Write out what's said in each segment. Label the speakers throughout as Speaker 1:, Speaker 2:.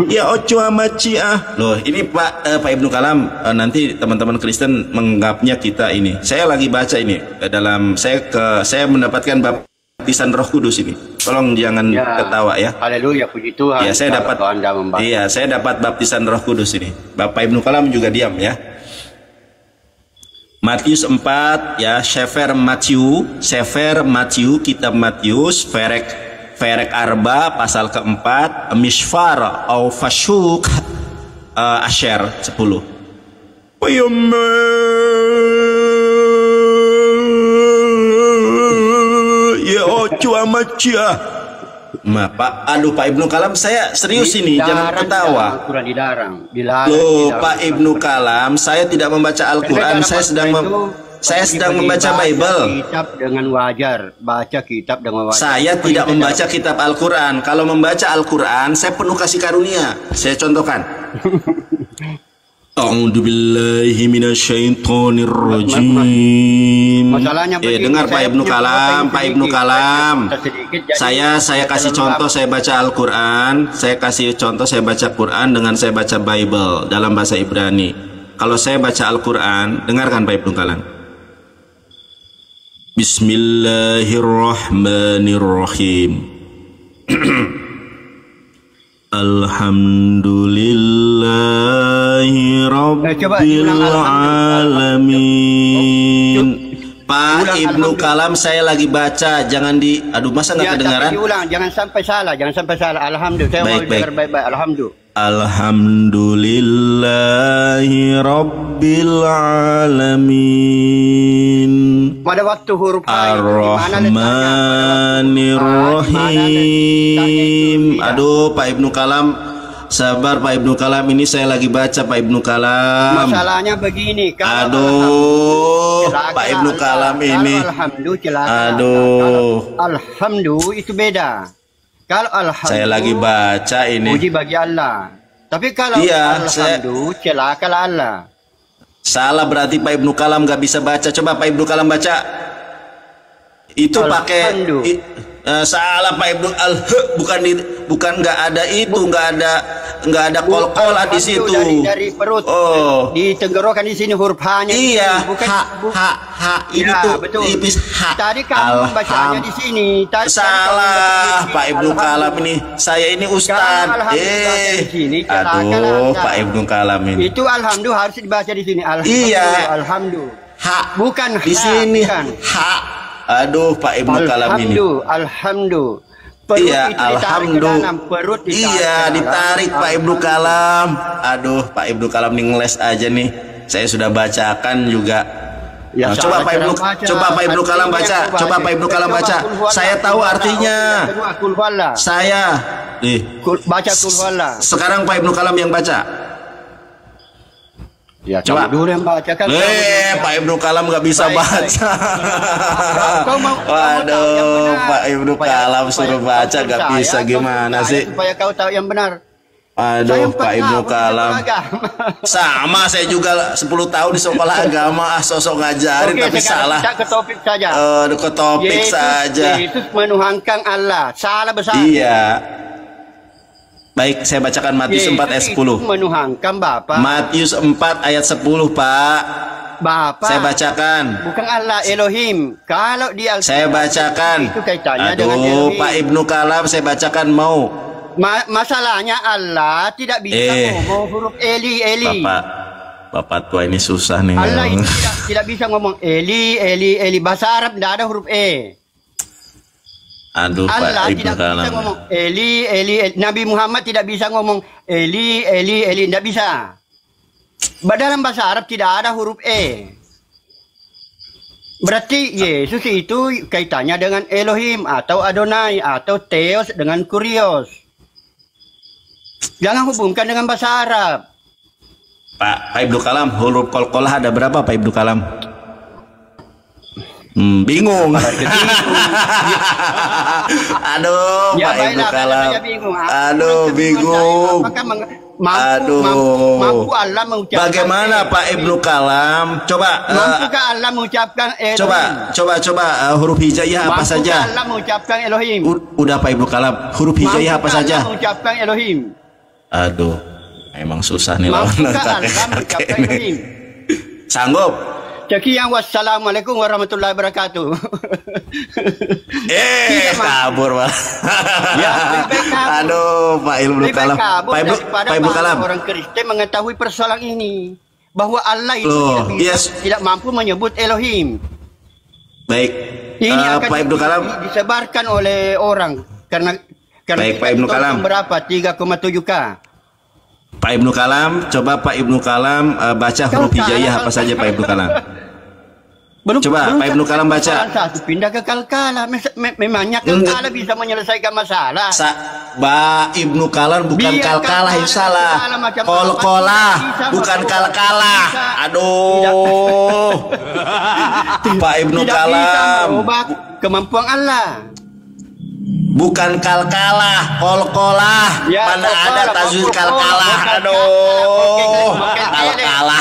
Speaker 1: Ya ojo amat Syiah. Loh, ini Pak Ibnu Kalam, nanti teman-teman Kristen menganggapnya kita ini. Saya lagi baca ini dalam saya mendapatkan baptisan Roh Kudus ini. Tolong jangan ketawa ya.
Speaker 2: Haleluya, puji Tuhan.
Speaker 1: Ya, saya dapat saya dapat baptisan Roh Kudus ini. Bapak Ibnu Kalam juga diam ya. Matius 4 ya, Sefer Matius, kitab Matius, Ferek Arba pasal keempat, Mishfar au Fashuk Asher 10. Ya ojo amat Syiah. Pak Ibnu Kalam, saya serius ini, jangan ketawa.
Speaker 2: Al-Quran dilarang.
Speaker 1: Loh, Pak Ibnu Kalam, saya tidak membaca Al-Quran, saya sedang membaca Bible.
Speaker 2: Kitab dengan wajar, baca kitab dengan wajar.
Speaker 1: Saya tidak membaca kitab Al-Quran. Kalau membaca Al-Quran, saya penuh kasih karunia. Saya contohkan. A'udzubillahi minasyaitonirrajim. Dengar Pak Ibnu Kalam, Pak Ibnu Kalam. Saya kasih contoh, saya baca Al-Quran. Saya kasih contoh, saya baca Quran dengan saya baca Bible dalam bahasa Ibrani. Kalau saya baca Al-Quran, dengarkan Pak Ibnu Kalam. Bismillahirrahmanirrahim. Alhamdulillahi Rabbil Alamin. Pak Ibnu Kalam, saya lagi baca, jangan aduh, masa nggak kedengaran?
Speaker 2: Diulang, jangan sampai salah. Alhamdulillah, saya mau dengar baik-baik.
Speaker 1: Alhamdulillahi Rabbil Alamin.
Speaker 2: Pada waktu huruf
Speaker 1: Ar-Rahmanir-Rahim. Aduh, Pak Ibnu Kalam, sabar Pak Ibnu Kalam, ini saya lagi baca Pak Ibnu Kalam.
Speaker 2: Masalahnya begini,
Speaker 1: aduh, Pak Ibnu Kalam ini.
Speaker 2: Alhamdulillah itu beda. Kalau alhamdulillah,
Speaker 1: saya lagi baca ini.
Speaker 2: Puji bagi Allah. Tapi kalau alhamdulillah, celakalah Allah.
Speaker 1: Salah berarti Pak Ibnu Kalam nggak bisa baca. Coba Pak Ibnu Kalam baca. Itu pakai salah Pak Ibnu bukan nggak ada itu, nggak ada kol-kola di situ.
Speaker 2: Dari perut. Di tenggorokan di sini huruf H-nya.
Speaker 1: Iya.
Speaker 2: Bukan
Speaker 1: ini tuh
Speaker 2: betul.
Speaker 1: tipis H.
Speaker 2: Tadi kamu bacanya di sini.
Speaker 1: Salah Pak Ibnu Kalam ini. Saya ini ustaz. Aduh, Pak Ibnu Kalam ini.
Speaker 2: Itu alhamdulillah harus dibaca di sini.
Speaker 1: Iya.
Speaker 2: Alhamdulillah. Bukan
Speaker 1: di sini. H. Aduh, Pak Ibnu Kalam ini.
Speaker 2: Alhamdulillah.
Speaker 1: Iya, alhamdulillah. Iya, ditarik Pak Ibnu Kalam. Aduh, Pak Ibnu Kalam nih ngeles aja nih. Saya sudah bacakan juga. Ya, coba Pak Ibnu Kalam baca. Coba Pak Ibnu Kalam baca. Saya tahu artinya. Saya
Speaker 2: baca kul huwallah.
Speaker 1: Sekarang Pak Ibnu Kalam yang baca.
Speaker 2: Ya, coba dulu yang baca kan.
Speaker 1: Pak Ibnu Kalam nggak bisa baca. Waduh, Pak Ibnu Kalam suruh baca nggak bisa, gimana sih?
Speaker 2: Supaya kau tahu yang benar.
Speaker 1: Aduh, Pak Ibnu Kalam. Sama, saya juga 10 tahun di sekolah agama, sosok ngajarin tapi salah.
Speaker 2: Ke topik saja.
Speaker 1: Ke topik saja.
Speaker 2: Yesus menuhankan Allah. Salah besar.
Speaker 1: Iya. Baik, saya bacakan Matius 4 ayat 10.
Speaker 2: Menuhankan Bapak.
Speaker 1: Matius 4 ayat 10, Pak.
Speaker 2: Bapak.
Speaker 1: Saya bacakan.
Speaker 2: Bukan Allah Elohim. Kalau dia
Speaker 1: saya bacakan.
Speaker 2: Itu kaitannya dengan Elohim.
Speaker 1: Pak Ibnu Kalam, saya bacakan mau.
Speaker 2: Masalahnya Allah tidak bisa ngomong huruf Eli.
Speaker 1: Bapak tua ini susah nih.
Speaker 2: Allah itu tidak bisa ngomong Eli. Bahasa Arab tidak ada huruf E.
Speaker 1: Aduh,
Speaker 2: Allah
Speaker 1: Pak Ibnu
Speaker 2: tidak bisa ngomong Eli. Nabi Muhammad tidak bisa ngomong Eli. Tidak bisa. Dalam bahasa Arab tidak ada huruf E. Berarti Yesus itu kaitannya dengan Elohim atau Adonai atau Theos dengan Kurios. Jangan hubungkan dengan bahasa Arab.
Speaker 1: Pak Ibnu Kalam, huruf qalqalah ada berapa Pak Ibnu Kalam? Bingung. Aduh, ya, Pak Ibnu Kalam. Aduh, bingung.
Speaker 2: Mampu Allah mengucapkan.
Speaker 1: Bagaimana Pak Ibnu Kalam? Coba.
Speaker 2: Mampukah Allah mengucapkan Elohim?
Speaker 1: Coba huruf hijaiyah apa saja?
Speaker 2: Mampukah Allah mengucapkan Elohim?
Speaker 1: Udah Pak Ibnu Kalam, huruf hijaiyah apa saja?
Speaker 2: Allah mengucapkan Elohim.
Speaker 1: Aduh, emang susah nih lawan kakek ini. Sanggup?
Speaker 2: Sekian, wassalamualaikum warahmatullahi wabarakatuh.
Speaker 1: Kabur Pak.
Speaker 2: Ya,
Speaker 1: aduh, Pak Ibnu Kalam.
Speaker 2: Pak Ibnu Kalam. Orang Kristen mengetahui persoalan ini, bahwa Allah itu tidak mampu menyebut Elohim.
Speaker 1: Baik.
Speaker 2: Ini akan
Speaker 1: Pak Ibnu Kalam
Speaker 2: disebarkan oleh orang karena
Speaker 1: baik, Pak Ibnu Kalam.
Speaker 2: Berapa? 3,7K.
Speaker 1: Pak Ibnu Kalam, coba Pak Ibnu Kalam baca huruf hijaiyah apa saja Pak Ibnu Kalam. Coba Pak Ibnu Kalam baca.
Speaker 2: Pindah ke Kalkala. Memangnya Kalkala bisa menyelesaikan masalah.
Speaker 1: Pak Ibnu Kalam bukan Kalkala yang salah. Kolkolah bukan Kalkala. Aduh. Pak Ibnu Kalam.
Speaker 2: Kemampuan Allah.
Speaker 1: Bukan kalkalah, kolkolah.
Speaker 2: Ya,
Speaker 1: mana ada tajwid kalkalah. Aduh, kalkalah.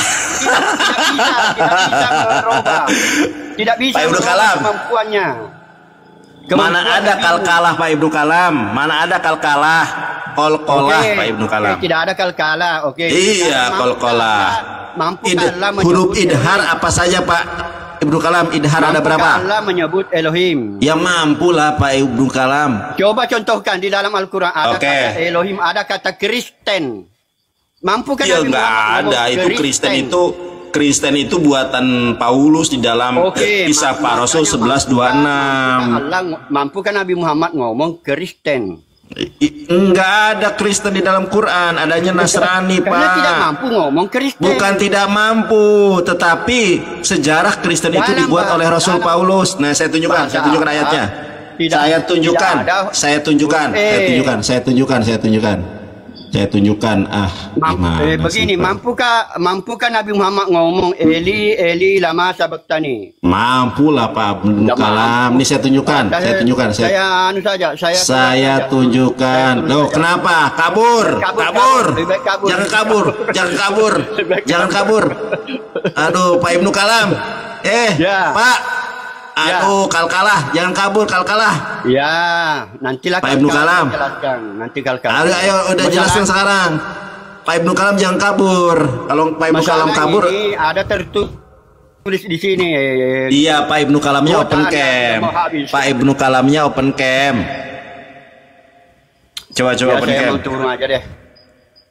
Speaker 2: Tidak bisa
Speaker 1: Pak Ibnu Kalam.
Speaker 2: Kemampuannya.
Speaker 1: Mana ada kalkalah Pak Ibnu Kalam? Mana ada kalkalah? Kolkolah Pak Ibnu Kalam.
Speaker 2: Tidak ada kalkalah.
Speaker 1: Iya, kolkolah. Huruf idhar apa saja Pak Ibnu Kalam? Idhar ada berapa?
Speaker 2: Allah menyebut Elohim.
Speaker 1: Ya mampulah Pak Ibnu Kalam.
Speaker 2: Coba contohkan di dalam Al-Quran ada kata Elohim, ada kata Kristen. Mampu kan?
Speaker 1: Ya nggak ada. Itu Kristen itu buatan Paulus di dalam kisah para Rasul 11:26.
Speaker 2: Allah mampu kan Nabi Muhammad ngomong Kristen?
Speaker 1: Enggak ada Kristen di dalam Quran, adanya Nasrani Pak.
Speaker 2: Karena tidak mampu ngomong Kristen.
Speaker 1: Bukan tidak mampu, tetapi sejarah Kristen itu dibuat oleh Rasul Paulus. Nah, saya tunjukkan ayatnya. Saya tunjukkan.
Speaker 2: Begini, mampukah Nabi Muhammad ngomong Eli Eli lama sabaktani?
Speaker 1: Mampulah Pak Ibnu Kalam. Ini saya tunjukkan. Saya tunjukkan. Loh, kenapa? Kabur. Jangan kabur. Aduh, Pak Ibnu Kalam. Pak. Aduh, kalkalah, jangan kabur, kalkalah.
Speaker 2: Ya, nantilah
Speaker 1: Pak Ibnu Kalam.
Speaker 2: Nanti kalkalah.
Speaker 1: Ayo, udah jelaskan sekarang. Pak Ibnu Kalam jangan kabur. Kalau Pak Ibnu Kalam kabur,
Speaker 2: ini ada tertulis di sini.
Speaker 1: Iya, Pak Ibnu Kalamnya open cam. Pak Ibnu Kalamnya open cam. Coba open cam.
Speaker 2: Turun aja deh.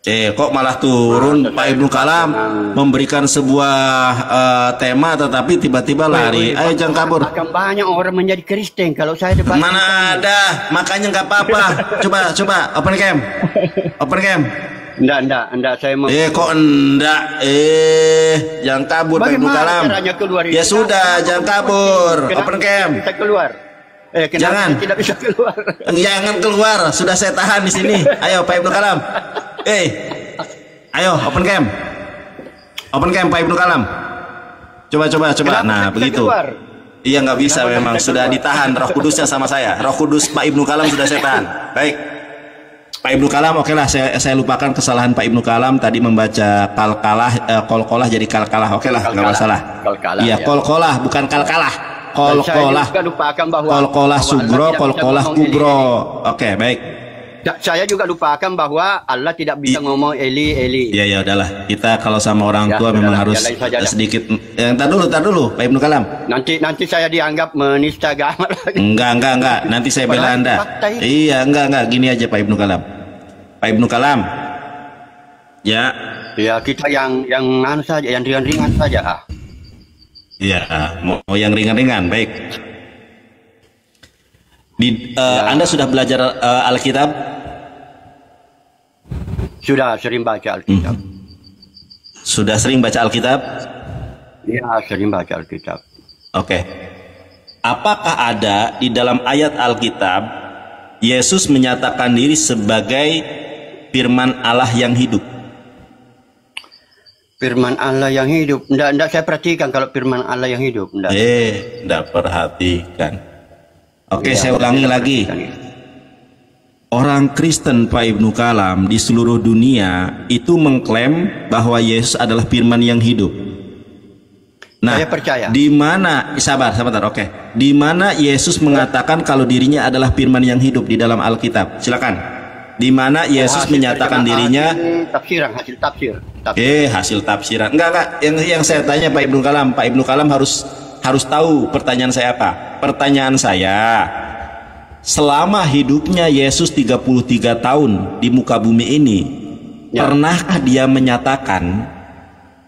Speaker 1: Kok malah turun? Pak Ibnu Kalam memberikan sebuah tema tetapi tiba-tiba lari. Ayo jangan kabur.
Speaker 2: Akan banyak orang menjadi Kristen kalau saya debat.
Speaker 1: Mana ada, makanya nggak apa-apa. Coba open cam.
Speaker 2: Enggak, saya mau.
Speaker 1: Kok enggak? Jangan kabur Pak Ibnu Kalam. Ya sudah, jangan kabur. Open cam.
Speaker 2: Kita keluar.
Speaker 1: Jangan.
Speaker 2: Tidak bisa keluar.
Speaker 1: Jangan keluar, sudah saya tahan di sini. Ayo Pak Ibnu Kalam. Ayo open cam Pak Ibnu Kalam. Coba. Nah begitu. Iya nggak bisa memang, sudah ditahan Roh Kudusnya sama saya. Roh Kudus Pak Ibnu Kalam sudah saya tahan. Baik Pak Ibnu Kalam, okelah saya lupakan kesalahan Pak Ibnu Kalam tadi membaca kolkolah jadi kalkalah. Okelah, nggak masalah. Iya, kolkolah bukan kalkalah. Kolkolah sugro, kolkolah kubro. Oke, baik.
Speaker 2: Saya juga lupakan bahwa Allah tidak bisa ngomong Eli Eli.
Speaker 1: Ya udahlah. Kita kalau sama orang tua memang harus sedikit. Entar dulu, Pak Ibnu Kalam.
Speaker 2: Nanti saya dianggap menista agama lagi.
Speaker 1: Enggak. Nanti saya bela Anda. Iya, enggak. Gini aja Pak Ibnu Kalam. Pak Ibnu Kalam. Ya.
Speaker 2: Ya, kita yang saja, yang ringan-ringan saja.
Speaker 1: Iya, mau yang ringan-ringan, baik. Anda sudah belajar Alkitab?
Speaker 2: Sudah sering baca Alkitab.
Speaker 1: Sudah sering baca Alkitab?
Speaker 2: Ya, sering baca Alkitab.
Speaker 1: Oke. Apakah ada di dalam ayat Alkitab Yesus menyatakan diri sebagai firman Allah yang hidup?
Speaker 2: Firman Allah yang hidup. Enggak saya perhatikan kalau firman Allah yang hidup.
Speaker 1: Enggak perhatikan. Oke, saya ulangi lagi. Orang Kristen Pak Ibnu Kalam di seluruh dunia itu mengklaim bahwa Yesus adalah firman yang hidup. Nah,
Speaker 2: saya percaya.
Speaker 1: Di mana sebentar, oke. Di mana Yesus mengatakan kalau dirinya adalah firman yang hidup di dalam Alkitab? Silakan. di mana Yesus menyatakan dirinya
Speaker 2: tafsiran, hasil tafsir.
Speaker 1: Hasil tafsiran. Enggak. Yang saya tanya Pak Ibnu Kalam, Pak Ibnu Kalam harus tahu pertanyaan saya apa. Pertanyaan saya, selama hidupnya Yesus 33 tahun di muka bumi ini, pernahkah dia menyatakan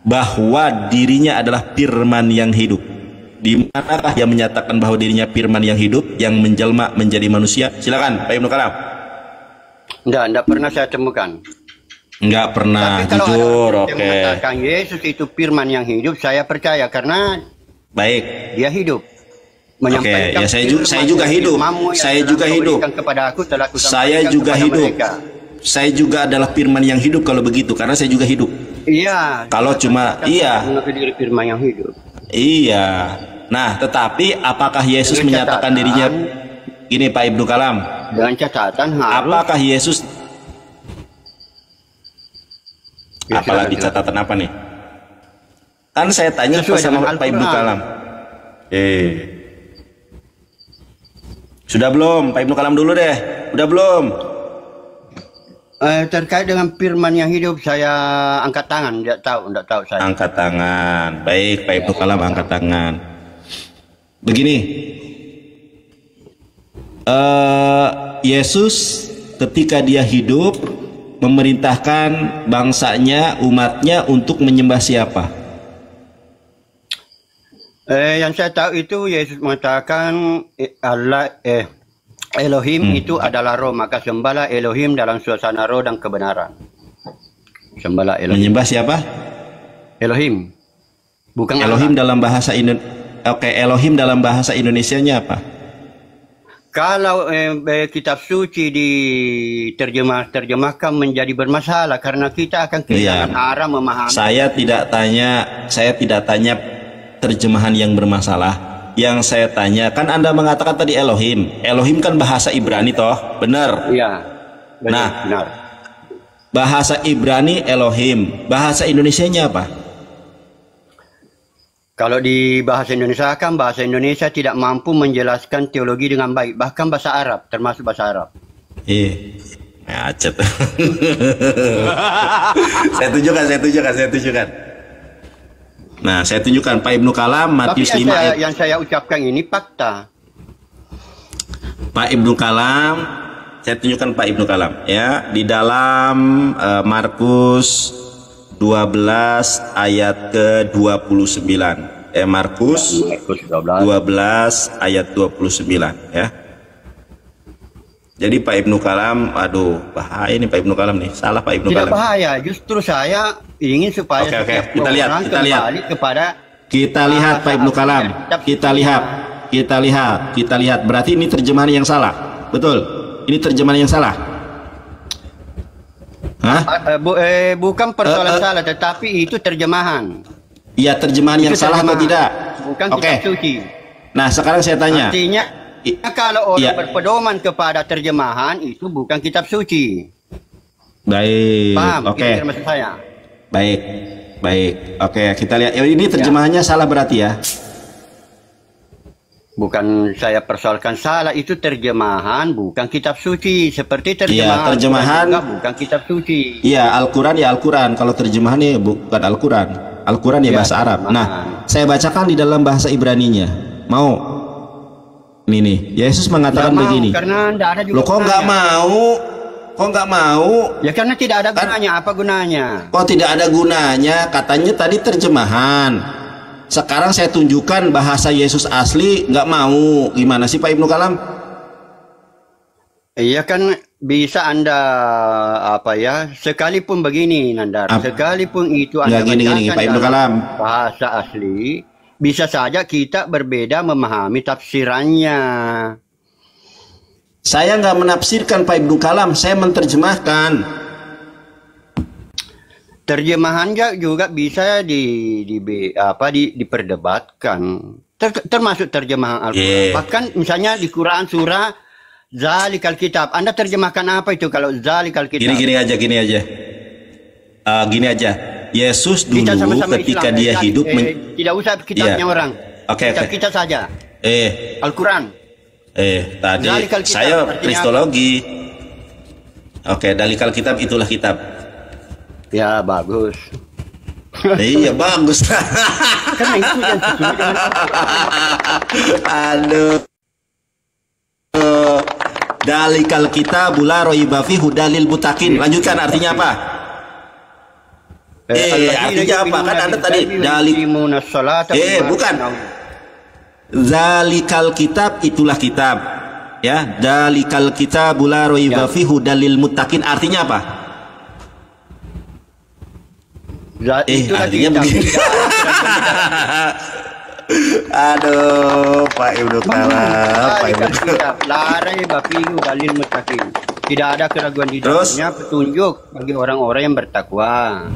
Speaker 1: bahwa dirinya adalah firman yang hidup? Di manakah dia menyatakan bahwa dirinya firman yang hidup yang menjelma menjadi manusia? Silakan Pak Ibnu Kalam.
Speaker 2: Enggak pernah saya temukan.
Speaker 1: Enggak pernah.
Speaker 2: Tapi kalau
Speaker 1: jujur,
Speaker 2: ada yang mengatakan Yesus itu firman yang hidup, saya percaya karena dia hidup.
Speaker 1: Ya saya juga hidup. Saya juga hidup. Saya juga hidup. Saya juga adalah firman yang hidup kalau begitu, karena saya juga hidup.
Speaker 2: Iya.
Speaker 1: Kalau cuma
Speaker 2: firman yang hidup.
Speaker 1: Iya. Nah, tetapi apakah Yesus menyatakan dirinya gini Pak Ibnu Kalam?
Speaker 2: Dengan catatan harus.
Speaker 1: Apakah Yesus? Apalagi catatan apa nih? Kan saya tanya sama Pak Ibnu Kalam. Sudah belum? Pak Ibnu Kalam dulu deh. Udah belum?
Speaker 2: Terkait dengan firman yang hidup, saya angkat tangan. Tidak tahu saya.
Speaker 1: Angkat tangan. Baik, Pak Ibnu Kalam angkat tangan. Begini. Yesus ketika dia hidup memerintahkan bangsanya, umatnya untuk menyembah siapa?
Speaker 2: Yang saya tahu itu Yesus mengatakan Elohim itu adalah roh, maka sembahlah Elohim dalam suasana roh dan kebenaran. Sembahlah Elohim.
Speaker 1: Menyembah siapa?
Speaker 2: Elohim. Bukan
Speaker 1: Elohim Allah. Dalam bahasa Elohim dalam bahasa Indonesianya apa?
Speaker 2: Kalau kitab suci diterjemahkan menjadi bermasalah karena kita akan kehilangan arah memahami. Saya tidak
Speaker 1: tanya terjemahan yang bermasalah. Yang saya tanya, kan Anda mengatakan tadi Elohim. Elohim kan bahasa Ibrani toh, benar?
Speaker 2: Iya.
Speaker 1: Benar. Bahasa Ibrani Elohim, bahasa Indonesianya apa?
Speaker 2: Kalau di bahasa Indonesia kan bahasa Indonesia tidak mampu menjelaskan teologi dengan baik, bahkan bahasa Arab, termasuk bahasa Arab.
Speaker 1: Macet. Saya tunjukkan. Nah, saya tunjukkan Pak Ibnu Kalam Matius 5
Speaker 2: yang saya ucapkan ini fakta.
Speaker 1: Pak Ibnu Kalam, saya tunjukkan Pak Ibnu Kalam ya, di dalam Markus 12 ayat ke-29. Markus 12 ayat 29 ya. Jadi Pak Ibnu Kalam, aduh bahaya ini Pak Ibnu Kalam nih. Salah Pak Ibnu Kalam.
Speaker 2: Tidak bahaya, justru saya ingin supaya
Speaker 1: kita lihat. Kita lihat Pak Ibnu Kalam. Kita lihat. Berarti ini terjemahan yang salah. Betul. Ini terjemahan yang salah.
Speaker 2: Bukan persoalan salah, tetapi itu terjemahan.
Speaker 1: Iya, terjemahan yang salah atau tidak?
Speaker 2: Bukan kitab suci.
Speaker 1: Nah, sekarang saya tanya.
Speaker 2: Artinya, kalau orang berpedoman kepada terjemahan itu bukan kitab suci.
Speaker 1: Baik.
Speaker 2: Paham? Itu maksud saya.
Speaker 1: Baik. Oke, kita lihat. Ini terjemahannya salah berarti ya?
Speaker 2: Bukan saya persoalkan salah, itu terjemahan bukan kitab suci. Seperti terjemahan bukan kitab suci.
Speaker 1: Iya, Al-Quran ya Al-Quran. Kalau terjemahan ya bukan Al-Quran. Al-Quran ya bahasa Arab. Nah, saya bacakan di dalam bahasa Ibraninya. Mau? Ini nih, Yesus mengatakan begini.
Speaker 2: Karena tidak ada juga.
Speaker 1: Loh, kok nggak mau? Kok nggak mau?
Speaker 2: Ya karena tidak ada gunanya. Apa gunanya?
Speaker 1: Kok tidak ada gunanya? Katanya tadi terjemahan. Sekarang saya tunjukkan bahasa Yesus asli, nggak mau. Gimana sih Pak Ibnu Kalam?
Speaker 2: Iya kan bisa Anda sekalipun begini Nandar, sekalipun itu Anda
Speaker 1: gini, Pak Ibnu Kalam.
Speaker 2: Bahasa asli, bisa saja kita berbeda memahami tafsirannya.
Speaker 1: Saya nggak menafsirkan Pak Ibnu Kalam, saya menerjemahkan.
Speaker 2: Terjemahan juga bisa diperdebatkan, termasuk terjemahan Al-Quran. Bahkan misalnya di Quran surah Zalikal Kitab, Anda terjemahkan apa itu kalau Zalikal Kitab?
Speaker 1: Gini aja. Yesus dulu ketika Islam, dia hidup
Speaker 2: tidak usah kitabnya orang. Kita saja. Al-Quran.
Speaker 1: Tadi saya kristologi. Oke, dalikal kitab itulah kitab.
Speaker 2: Ya, bagus.
Speaker 1: Iya, bagus.
Speaker 2: Karena itu yang sesuai dengan
Speaker 1: Aduh. Dalikal kitab la raiba fihi hudalil muttaqin. Lanjutkan, artinya apa? Artinya apa? Kan ada tadi bukan. Zalikal kitab itulah kitab. Ya, dalikal kitab la raiba fihi hudalil muttaqin. Artinya apa? Artinya begini. Aduh, Pak Ibnu Kalam, Pak Ibnu Kalam.
Speaker 2: Larai bafihu dalil muttaqin. Tidak ada keraguan di dalamnya, petunjuk bagi orang-orang yang bertakwa.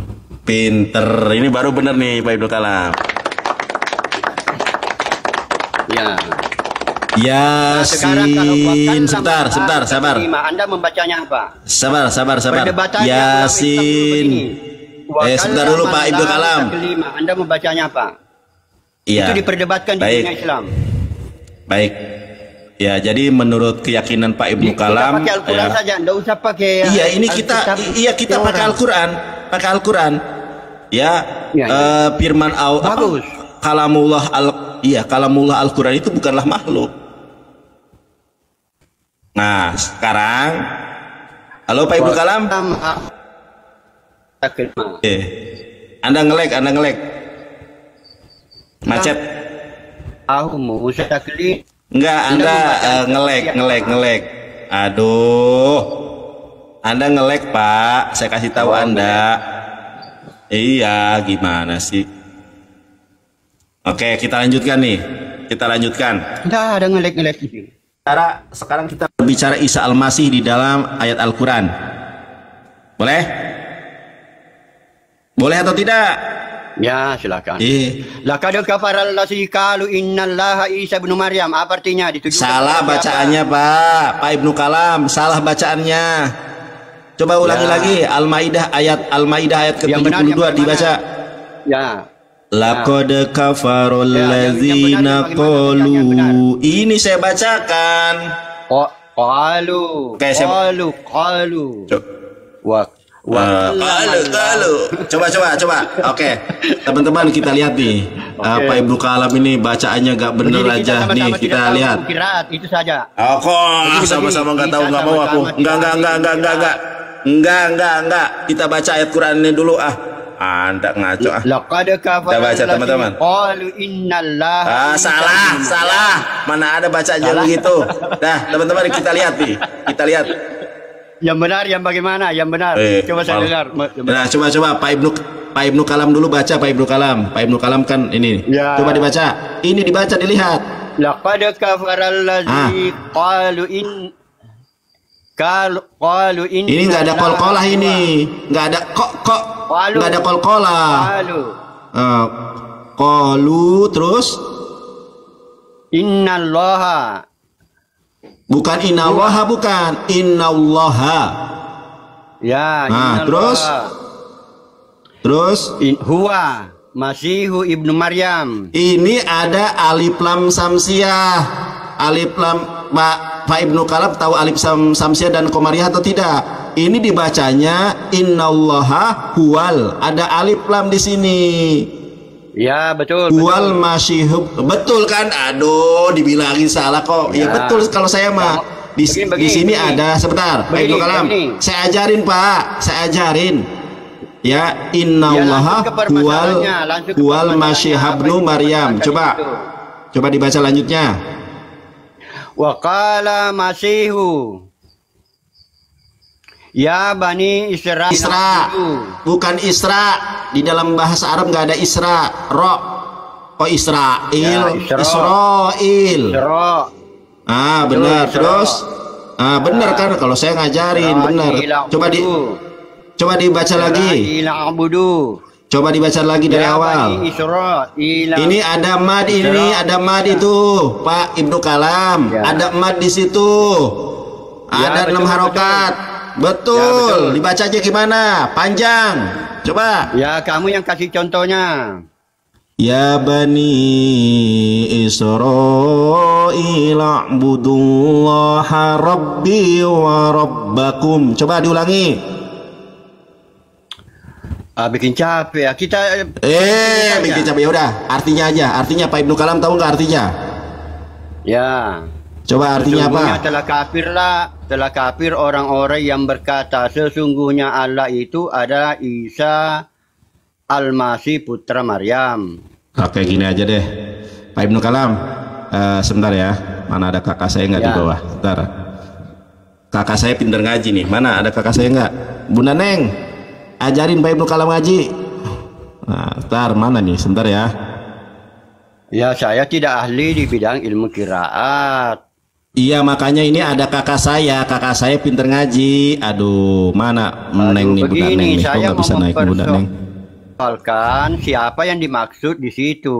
Speaker 1: Pinter, ini baru benar nih Pak Ibnu Kalam.
Speaker 2: Ya.
Speaker 1: Yasin, sebentar, sabar.
Speaker 2: Anda membacanya apa?
Speaker 1: Sabar. Yasin. Sebentar dulu Pak Ibnu Kalam.
Speaker 2: Anda membacanya apa?
Speaker 1: Iya.
Speaker 2: Itu diperdebatkan di dunia Islam.
Speaker 1: Baik. Ya, jadi menurut keyakinan Pak Ibnu Kalam,
Speaker 2: pakai Al-Quran saja, enggak usah pakai.
Speaker 1: Iya, ini kita pakai Al-Quran. Ya, firman
Speaker 2: bagus.
Speaker 1: Kalamullah Al-Quran itu bukanlah makhluk. Nah, sekarang halo Pak Ibnu Kalam. Anda ngelek. Macet. Enggak, Anda ngelek. Aduh. Anda ngelek, Pak. Saya kasih tahu Anda. Iya, gimana sih? Oke, kita lanjutkan nih.
Speaker 2: Enggak ada ngelek gitu.
Speaker 1: Sekarang kita berbicara Isa Al-Masih di dalam ayat Al-Quran. Boleh? Boleh atau tidak?
Speaker 2: Ya, silakan. Laqad kafara allazi qalu innallaha Isa ibnu Maryam. Apa artinya?
Speaker 1: Salah bacaannya, Pak Ibnu Kalam. Salah bacaannya. Coba ulangi lagi. Al-Maidah ayat ke-72 dibaca.
Speaker 2: Ya.
Speaker 1: Laqad kafara allazina qalu. Ini saya bacakan.
Speaker 2: Qalu.
Speaker 1: Coba. Oke, teman-teman kita lihat nih. Pak Ibnu Kalam ini bacaannya gak bener aja. Nih kita lihat.
Speaker 2: Itu saja.
Speaker 1: Kok sama-sama nggak tahu, nggak mau aku. Enggak. Kita baca ayat Quran ini dulu Anda ngaco Kita baca teman-teman. Salah. Mana ada bacanya begitu. Nah, teman-teman kita lihat nih.
Speaker 2: Yang benar, yang bagaimana? Yang benar. Coba saya dengar.
Speaker 1: Nah, coba Pak Ibnu Kalam dulu baca. Pak Ibnu Kalam kan ini.
Speaker 2: Ya.
Speaker 1: Coba dibaca. Ini dibaca, dilihat.
Speaker 2: Laqad kafara allazi qalu
Speaker 1: ini nggak ada qalqalah ini. Nggak ada nggak ada qalqalah. Qalu terus
Speaker 2: innallaha.
Speaker 1: Bukan innallaha, bukan innallaha.
Speaker 2: Ya,
Speaker 1: terus
Speaker 2: huwa Masihu ibnu Maryam.
Speaker 1: Ini ada alif lam samsiah. Alif lam Pak Ibnu Kalam tahu alif samsiah dan komariah atau tidak? Ini dibacanya innallaha huwal. Ada alif lam di sini.
Speaker 2: Ya, betul.
Speaker 1: Huwal Masihub. Betul kan? Aduh, dibilangin salah kok. Ya betul kalau saya mah. Di sini ada sebentar. Pak Ibnu Kalam. Saya ajarin, Pak. Ya, innallaha huwal Masihubnu Maryam. Coba dibaca lanjutnya.
Speaker 2: Wa qala Masihu ya bani Isra.
Speaker 1: Bukan Isra. Di dalam bahasa Arab nggak ada Isra. Israel. Israel. Benar. Terus benar kan kalau saya ngajarin benar. Coba dibaca lagi. Coba dibaca lagi dari awal. Ini ada mad, itu Pak Ibnu Kalam. Ada mad di situ. Ada 6 harokat. Betul. Dibacanya gimana? Panjang. Coba.
Speaker 2: Ya, kamu yang kasih contohnya.
Speaker 1: Ya bani Israil a'budullaha rabbi wa rabbakum. Coba diulangi.
Speaker 2: Bikin capek ya. Kita
Speaker 1: bikin capek. Ya udah, artinya aja. Artinya Pak Ibnu Kalam tahu nggak artinya?
Speaker 2: Ya.
Speaker 1: Coba artinya apa?
Speaker 2: Telah kafir orang-orang yang berkata sesungguhnya Allah itu adalah Isa Al-Masih putra Maryam.
Speaker 1: Oke, gini aja deh, Pak Ibnu Kalam. Sebentar ya. Mana ada kakak saya nggak di bawah? Sebentar. Kakak saya pintar ngaji nih. Mana ada kakak saya nggak? Bunda Neng, ajarin Pak Ibnu Kalam ngaji. Nah, ntar mana nih? Sebentar ya.
Speaker 2: Ya, saya tidak ahli di bidang ilmu qiraat.
Speaker 1: Iya, makanya ini ada kakak saya pinter ngaji. Aduh, mana Neng nih, Bunda Neng nih? Kok nggak bisa naik Bunda Neng?
Speaker 2: Siapa yang dimaksud di situ?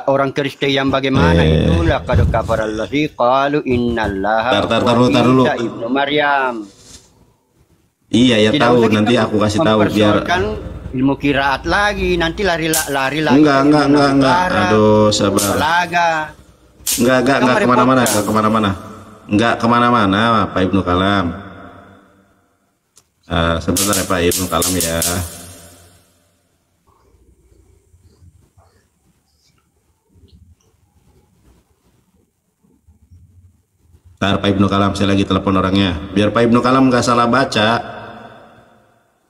Speaker 2: Orang Kristen yang bagaimana itu? Laqad kafara allazi qalu innallaha wa Isa ibnu Maryam.
Speaker 1: Iya ya, tahu, nanti aku kasih tahu biar
Speaker 2: ilmu qiraat lagi, nanti lari lagi.
Speaker 1: Enggak. Aduh, sabar. Enggak kemana-mana, Pak Ibnu Kalam. Sebentar ya Pak Ibnu Kalam ya. Ntar Pak Ibnu Kalam, saya lagi telepon orangnya. Biar Pak Ibnu Kalam nggak salah baca.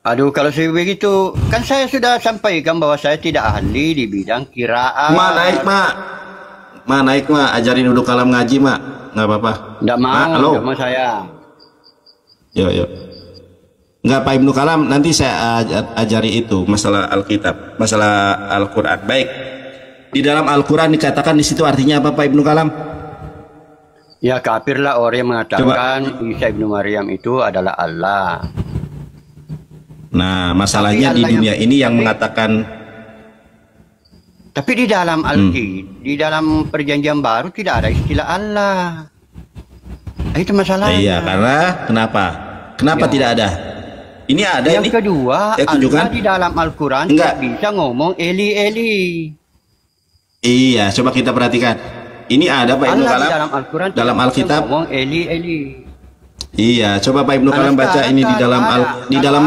Speaker 2: Aduh, kalau saya begitu, kan saya sudah sampaikan bahwa saya tidak ahli di bidang qiraat.
Speaker 1: Naik, mak. Ajarin duduk Kalam ngaji, mak. Nggak apa-apa.
Speaker 2: Nggak mau sama saya.
Speaker 1: Yuk. Nggak, Pak Ibnu Kalam, nanti saya ajari itu, masalah Alkitab, masalah Al-Quran. Baik. Di dalam Al-Quran dikatakan di situ artinya apa, Pak Ibnu Kalam?
Speaker 2: Ya, kafirlah orang yang mengatakan Isa ibnu Maryam itu adalah Allah.
Speaker 1: Nah, masalahnya di dunia ini yang mengatakan.
Speaker 2: Tapi di dalam di dalam perjanjian baru tidak ada istilah Allah. Itu masalahnya.
Speaker 1: Iya, karena kenapa tidak ada? Ini ada.
Speaker 2: Yang kedua, Allah di dalam Al-Quran tidak bisa ngomong Eli Eli.
Speaker 1: Iya, coba kita perhatikan. Ini ada Pak Ibnu Kalam dalam Alkitab.
Speaker 2: Ngomong Eli Eli.
Speaker 1: Iya, coba Pak Ibnu Kalam baca ini di dalam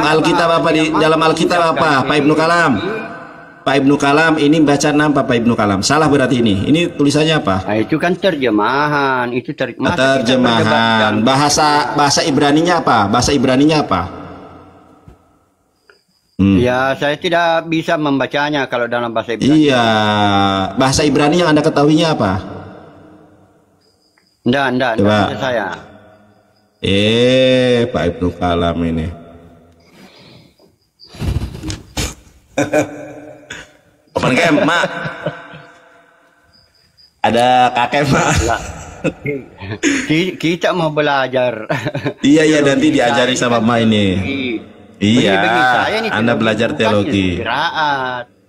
Speaker 1: Alkitab apa, di dalam Alkitab apa, Pak Ibnu Kalam? Pak Ibnu Kalam ini baca apa, Pak Ibnu Kalam? Salah berarti ini. Ini tulisannya apa?
Speaker 2: Nah, itu kan terjemahan. Itu
Speaker 1: terjemahan. Bahasa Ibraninya apa? Bahasa Ibraninya apa?
Speaker 2: Ya, saya tidak bisa membacanya kalau dalam bahasa Ibrani.
Speaker 1: Iya, bahasa Ibrani yang Anda ketahuinya apa?
Speaker 2: Enggak bisa saya.
Speaker 1: Pak Ibnu Kalam ini. Open cam, Mak. Ada kakek, Mak.
Speaker 2: Kita mau belajar.
Speaker 1: Iya, nanti diajari sama Mak ini. Iya, Anda belajar teologi.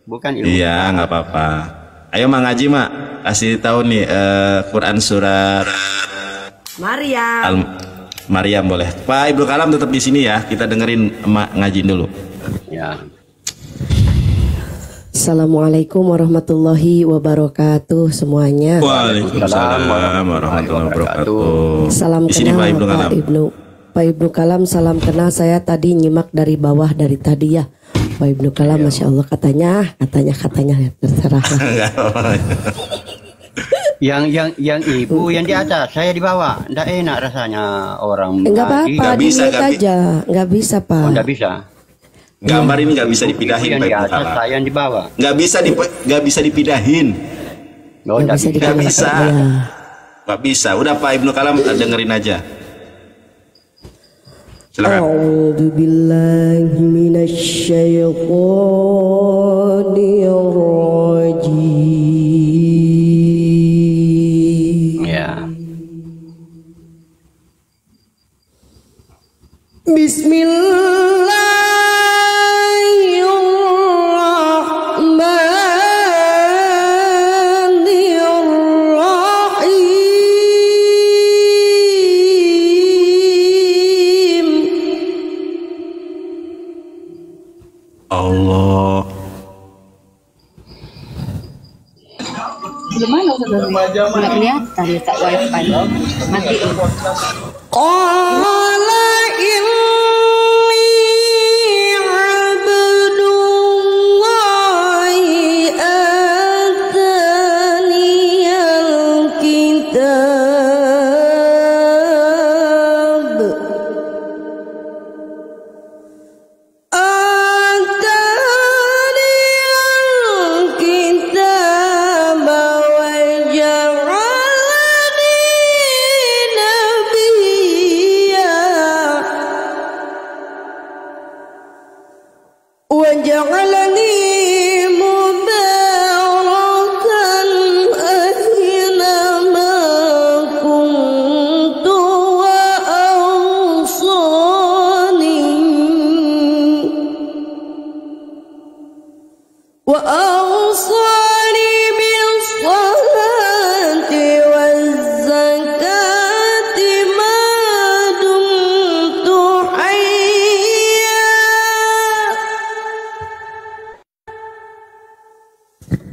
Speaker 2: Bukan ilmu.
Speaker 1: Iya, nggak apa-apa. Ayo Mak ngaji, Mak. Kasih tahu nih Quran surat Maryam boleh. Pak Ibnu Kalam tetap di sini ya. Kita dengerin Mak ngaji dulu.
Speaker 2: Ya.
Speaker 3: Assalamualaikum warahmatullahi wabarakatuh semuanya.
Speaker 1: Waalaikumsalam warahmatullahi wabarakatuh.
Speaker 3: Salam kenal Pak Ibnu Kalam, salam kenal. Saya tadi nyimak dari bawah dari tadi ya. Pak Ibnu Kalam, Masya Allah, katanya terserah.
Speaker 2: yang ibu yang di atas, saya di bawah. Nggak enak rasanya orang.
Speaker 3: Enggak apa-apa, di-mute aja. Enggak bisa, Pak.
Speaker 2: Enggak bisa.
Speaker 1: Gambar ini nggak bisa dipindahin,
Speaker 2: Pak Ibnu Kalam. Saya yang di bawah.
Speaker 1: Nggak bisa dipindahin.
Speaker 3: Nggak bisa.
Speaker 1: Nggak bisa. Udah Pak Ibnu Kalam dengerin aja. Silakan.
Speaker 3: A'udzu billahi minasyaitonir rajim.
Speaker 2: Ya.
Speaker 1: Allah.
Speaker 4: gimana saudara? Nggak kelihatan letak wifi. Matiin.
Speaker 3: Qala inni abdullahi ataniyal kitab ataniyal kitab wa ja'alani nabiyya وجعلني مباركا أينما كنت وأوصاني بالصلاة والزكاة ما دمت حيا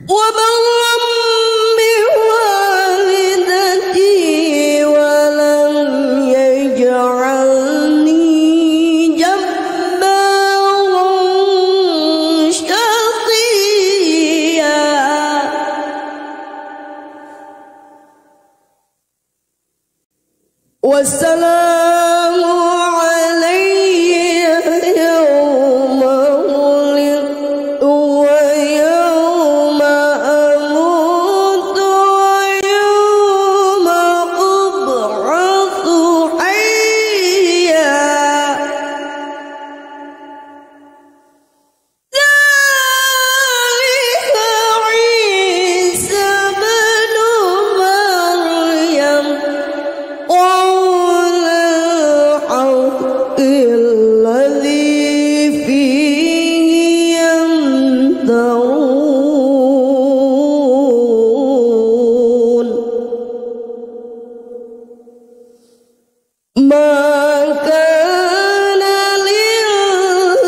Speaker 3: وبرا بوالدتي ولم يجعلني جبارا شقيا والسلام علي يوم ولدت ويوم أموت ويوم أبعث حيا ذلك عيسى بن مريم قول الحق الذي فيه يمترون ما كان لله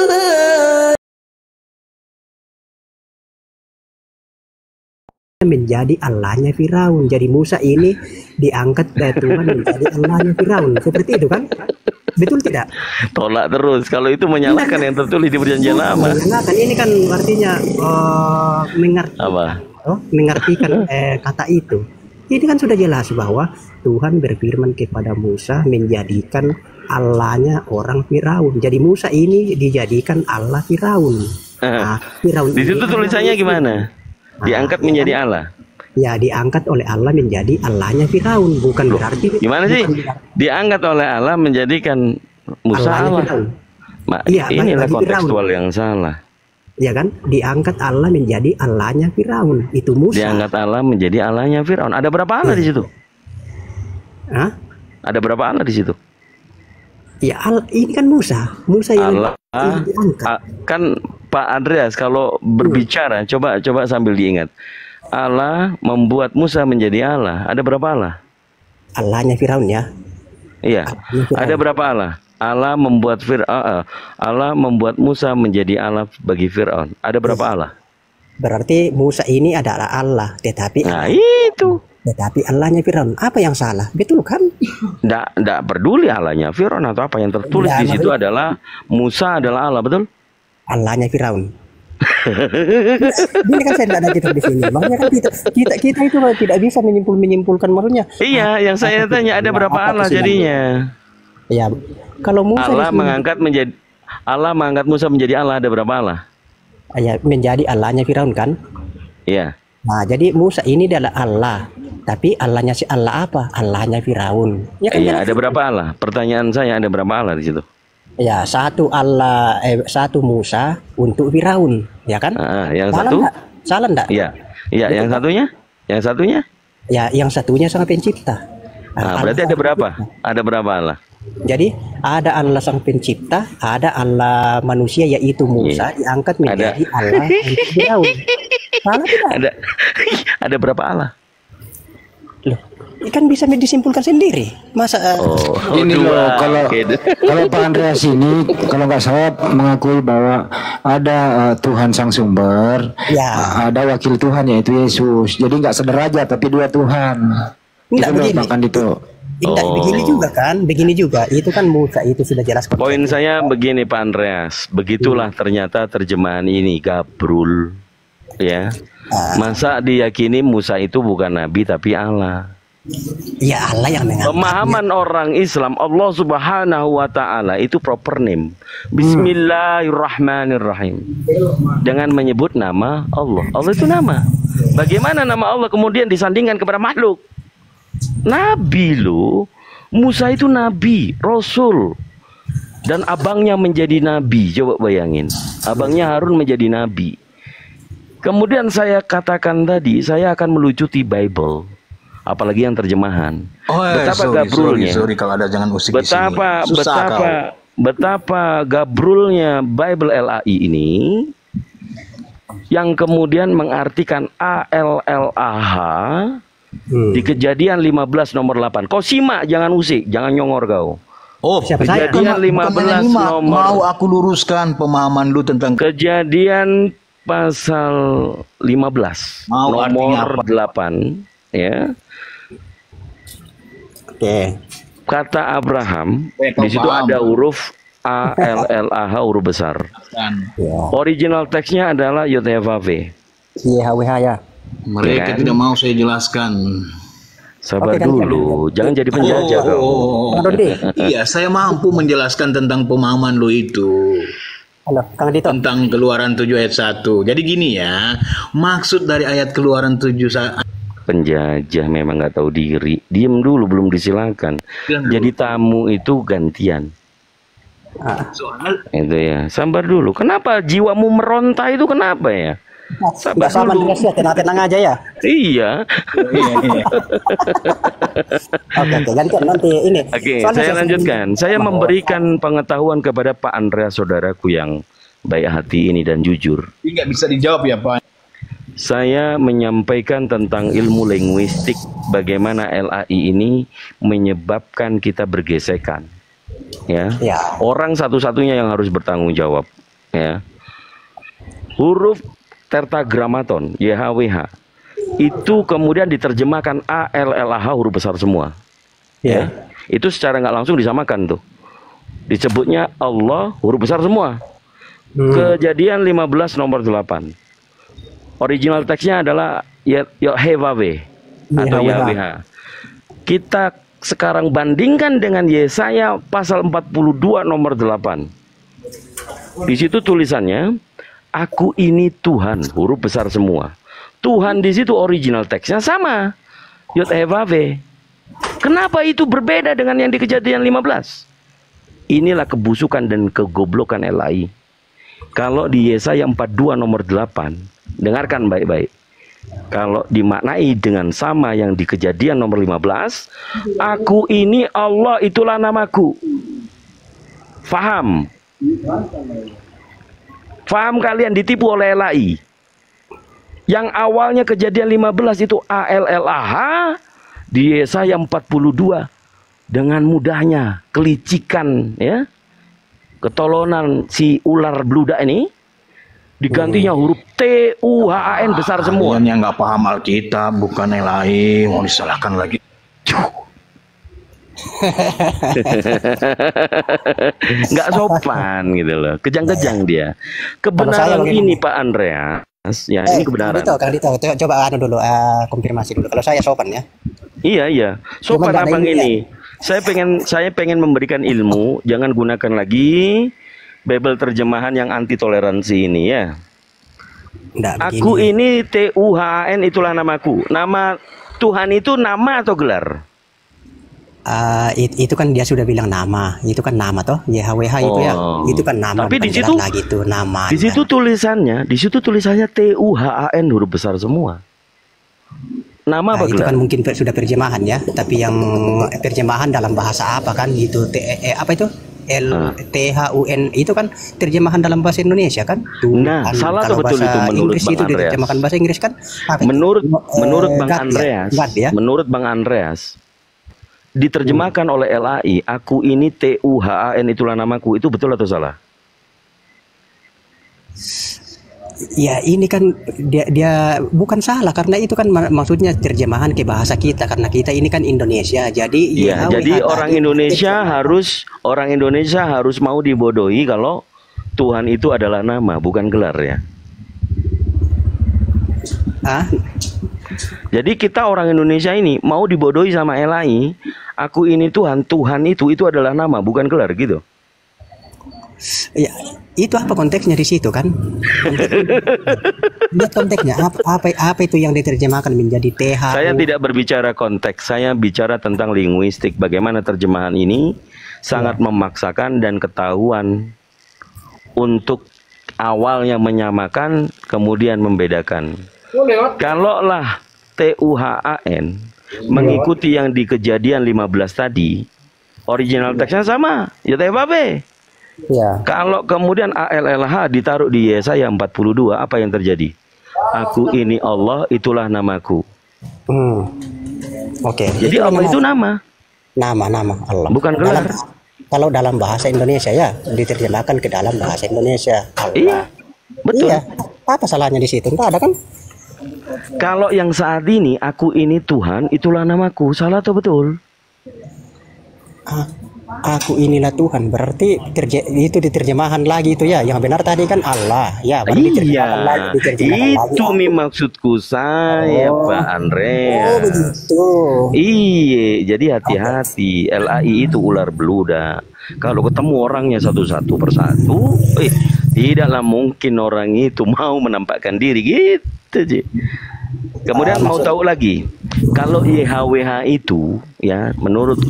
Speaker 5: menjadi Allahnya Firaun. Jadi Musa ini diangkat dari Tuhan menjadi Allahnya Firaun. Seperti itu kan? Betul tidak?
Speaker 1: Tolak terus. Kalau itu menyalahkan yang tertulis di perjanjian lama.
Speaker 5: Kan ini kan artinya mengartikan kata itu. Ini kan sudah jelas bahwa Tuhan berfirman kepada Musa menjadikan Allahnya orang Firaun. Jadi Musa ini dijadikan Allah Firaun. Nah, Firaun
Speaker 1: Di situ tulisannya gimana? Diangkat menjadi Allah.
Speaker 5: Ya, diangkat oleh Allah menjadi Allahnya Firaun, bukan berarti
Speaker 1: Gimana sih? Diangkat oleh Allah menjadikan Musa Allah.
Speaker 5: Iya,
Speaker 1: Inilah
Speaker 5: bagi
Speaker 1: kontekstual
Speaker 5: Firaun.
Speaker 1: yang salah.
Speaker 5: Ya kan? Diangkat Allah menjadi Allahnya Firaun. Itu Musa.
Speaker 1: Diangkat Allah menjadi Allahnya Firaun. Ada berapa Allah di situ?
Speaker 5: Hah?
Speaker 1: Ada berapa Allah di situ?
Speaker 5: Ya, ini kan Musa. Musa yang
Speaker 1: Allah
Speaker 5: diangkat.
Speaker 1: kan Pak Andreas kalau berbicara coba sambil diingat. Allah membuat Musa menjadi Allah. Ada berapa Allah?
Speaker 5: Allahnya Firaun ya.
Speaker 1: Iya. Ada berapa Allah? Allah membuat Allah membuat Musa menjadi Allah bagi Firaun. Ada berapa Allah?
Speaker 5: Berarti Musa ini adalah Allah, tetapi tetapi Allahnya Firaun. Apa yang salah? Betul kan?
Speaker 1: Nggak peduli Allahnya Firaun atau apa yang tertulis di situ adalah Musa adalah Allah, betul?
Speaker 5: Allahnya Firaun. Ini kan saya tidak ada kitab di sini. Makanya kan kita itu tidak bisa menyimpulkan maksudnya.
Speaker 1: Iya, yang saya tanya ada berapa Allah jadinya?
Speaker 5: Ya, kalau Musa
Speaker 1: Allah mengangkat Musa menjadi Allah, ada berapa Allah?
Speaker 5: Ya, menjadi Allahnya Firaun kan?
Speaker 1: Iya.
Speaker 5: Nah, jadi Musa ini adalah Allah, tapi Allahnya si Allah apa? Allahnya Firaun. Ya kan?
Speaker 1: Iya, ada berapa Allah? Pertanyaan saya ada berapa Allah di situ?
Speaker 5: Ya, satu Allah, satu Musa untuk Firaun, ya kan?
Speaker 1: Yang
Speaker 5: salah
Speaker 1: satu?
Speaker 5: Enggak? Salah enggak?
Speaker 1: Iya. Iya, yang satunya? Yang satunya?
Speaker 5: Ya, yang satunya Sang Pencipta.
Speaker 1: Berarti ada berapa? Ada berapa Allah?
Speaker 5: Jadi ada Allah Sang Pencipta, ada Allah manusia yaitu Musa diangkat menjadi Allah untuk Firaun. Salah tidak?
Speaker 1: Ada berapa Allah?
Speaker 5: Loh, Kan bisa disimpulkan sendiri. Masa
Speaker 6: ini loh, kalau Pak Andreas ini kalau nggak salah mengakui bahwa ada Tuhan Sang Sumber, ya. Ada wakil Tuhan yaitu Yesus. Jadi nggak sederajat tapi dua Tuhan.
Speaker 5: Enggak begini. Begini juga kan, begini juga. Itu kan Musa itu sudah jelas.
Speaker 7: Poin saya begini Pak Andreas, begitulah ternyata terjemahan ini Gabrul, ya. Masa diyakini Musa itu bukan nabi tapi Allah.
Speaker 5: Ya Allah yang mengangkat.
Speaker 7: Pemahaman orang Islam Allah Subhanahu wa taala itu proper name. Bismillahirrahmanirrahim. Dengan menyebut nama Allah. Allah itu nama. Bagaimana nama Allah kemudian disandingkan kepada makhluk? Nabi lo. Musa itu nabi, rasul. Dan abangnya menjadi nabi. Coba bayangin. Abangnya Harun menjadi nabi. Kemudian saya katakan tadi, saya akan melucuti Bible. Apalagi yang terjemahan. Betapa gabrulnya.
Speaker 6: Sorry kalau ada jangan usik
Speaker 7: betapa gabrulnya Bible LAI ini yang kemudian mengartikan ALLAH di Kejadian 15 nomor 8. Kau simak, jangan usik, jangan nyongor kau. Kejadian 15 nomor.
Speaker 6: Mau aku luruskan pemahaman lu tentang
Speaker 7: Kejadian pasal 15 nomor 8, ya. Kata Abraham, di situ ada huruf ALLAH, huruf besar. Original teksnya adalah YHWH
Speaker 5: ya.
Speaker 6: Mereka tidak mau saya jelaskan.
Speaker 7: Sabar dulu, jangan jadi penjajah kau.
Speaker 6: Iya, saya mampu menjelaskan tentang pemahaman lu itu. Tentang Keluaran 7 ayat 1. Jadi gini ya, maksud dari ayat Keluaran 7
Speaker 7: penjajah memang nggak tahu diri. Diem dulu, belum disilakan. Jadi tamu itu gantian. Itu ya, sabar dulu. Kenapa jiwamu meronta itu kenapa ya? Sabar dulu.
Speaker 5: Tenang aja ya.
Speaker 7: Iya. Oke, saya lanjutkan. Saya memberikan pengetahuan kepada Pak Andreas, saudaraku yang baik hati ini dan jujur.
Speaker 6: Nggak bisa dijawab ya Pak.
Speaker 7: Saya menyampaikan tentang ilmu linguistik, bagaimana LAI ini menyebabkan kita bergesekan, ya. Orang satu-satunya yang harus bertanggung jawab, ya. Huruf tetragrammaton YHWH itu kemudian diterjemahkan ALLAH, huruf besar semua, ya. Itu secara nggak langsung disamakan tuh, disebutnya Allah, huruf besar semua. Kejadian 15 nomor 8. Original teksnya adalah YHWH atau YHWH. Kita sekarang bandingkan dengan Yesaya pasal 42 nomor 8. Di situ tulisannya, aku ini Tuhan, huruf besar semua. Tuhan di situ original teksnya sama, YHWH. Kenapa itu berbeda dengan yang di Kejadian 15? Inilah kebusukan dan kegoblokan LAI. Kalau di Yesaya 42 nomor 8, dengarkan baik-baik. Kalau dimaknai dengan sama yang di Kejadian nomor 15, aku ini Allah, itulah namaku. Faham? Faham kalian ditipu oleh LAI? Yang awalnya Kejadian 15 itu ALLAH, di Yesaya 42 dengan mudahnya kelicikan, ya, ketolonan si ular beludak ini digantinya huruf TUHAN besar semua.
Speaker 6: Kalian yang nggak paham Alkitab, bukan yang lain, mau disalahkan lagi.
Speaker 7: Nggak sopan gitu loh, kejang-kejang dia. Kebenaran ini Pak Andreas, ya ini kebenaran.
Speaker 5: Kang Dito, coba dulu konfirmasi dulu. Kalau saya sopan ya.
Speaker 7: Iya, sopan abang ini. Saya pengen memberikan ilmu, jangan gunakan lagi Bible terjemahan yang anti toleransi ini ya. Aku ini TUHAN, itulah namaku. Nama Tuhan itu nama atau gelar?
Speaker 5: Itu kan dia sudah bilang nama. Itu kan nama toh, YHWH itu ya. Itu kan nama.
Speaker 7: Tapi di situ
Speaker 5: lagi itu nama.
Speaker 7: Di situ tulisannya TUHAN, huruf besar semua. Nama apa
Speaker 5: itu
Speaker 7: gelar?
Speaker 5: kan mungkin sudah terjemahan ya. Tapi yang terjemahan dalam bahasa apa kan gitu? Apa itu? LTHUN itu kan terjemahan dalam bahasa Indonesia kan?
Speaker 7: Nah, salah atau betul itu menurut
Speaker 5: Inggris
Speaker 7: Bang
Speaker 5: itu
Speaker 7: Andreas?
Speaker 5: diterjemahkan bahasa Inggris kan?
Speaker 7: Menurut Bang Andreas,
Speaker 5: ya?
Speaker 7: menurut Bang Andreas, diterjemahkan oleh LAI, aku ini TUHAN itulah namaku, itu betul atau salah?
Speaker 5: Ya ini kan dia bukan salah karena itu kan maksudnya terjemahan ke bahasa kita karena kita ini kan Indonesia. Jadi
Speaker 7: ya, jadi orang Indonesia harus mau dibodohi kalau Tuhan itu adalah nama bukan gelar ya. Jadi kita orang Indonesia ini mau dibodohi sama LAI, aku ini Tuhan, Tuhan itu adalah nama bukan gelar gitu.
Speaker 5: Ya, itu apa konteksnya di situ kan? Lihat konteksnya apa itu yang diterjemahkan menjadi TH.
Speaker 7: Saya tidak berbicara konteks, saya bicara tentang linguistik. Bagaimana terjemahan ini sangat memaksakan dan ketahuan untuk awalnya menyamakan, kemudian membedakan. Kalaulah TUHAN mengikuti yang di Kejadian 15 tadi, original teksnya sama, ya TFAB.
Speaker 5: Ya.
Speaker 7: Kalau kemudian ALLH ditaruh di Yesaya 42, apa yang terjadi? Aku ini Allah, itulah namaku.
Speaker 5: Oke.
Speaker 7: Jadi Allah itu nama.
Speaker 5: Nama Allah.
Speaker 7: Bukan gelar.
Speaker 5: Kalau dalam bahasa Indonesia ya diterjemahkan ke dalam bahasa Indonesia. Allah.
Speaker 7: Iya, betul.
Speaker 5: Iya. Apa salahnya di situ? Enggak ada kan?
Speaker 7: Kalau yang saat ini aku ini Tuhan, itulah namaku. Salah atau betul?
Speaker 5: Aku inilah Tuhan, berarti itu diterjemahan lagi itu ya. Yang benar tadi kan Allah, ya.
Speaker 7: Iya, itu nih maksudku saya, Pak Andreas.
Speaker 5: Oh begitu.
Speaker 7: Iya, jadi hati-hati. LAI itu ular beludak. Kalau ketemu orangnya satu-satu persatu, tidaklah mungkin orang itu mau menampakkan diri gitu, Ji. Kemudian mau tahu lagi, kalau YHWH itu ya menurut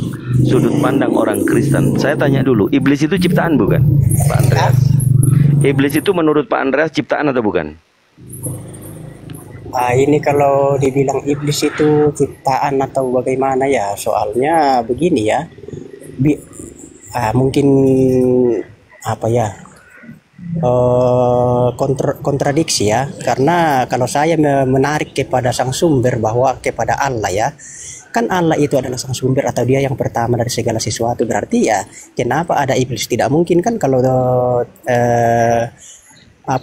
Speaker 7: sudut pandang orang Kristen, saya tanya dulu, iblis itu ciptaan bukan, Pak Andreas? Iblis itu menurut Pak Andreas ciptaan atau bukan?
Speaker 5: Ini kalau dibilang iblis itu ciptaan atau bagaimana ya, soalnya begini ya, mungkin apa ya? Kontradiksi ya, karena kalau saya menarik kepada sang sumber bahwa kepada Allah ya, kan Allah itu adalah sang sumber atau dia yang pertama dari segala sesuatu, berarti ya kenapa ada iblis? Tidak mungkin kan kalau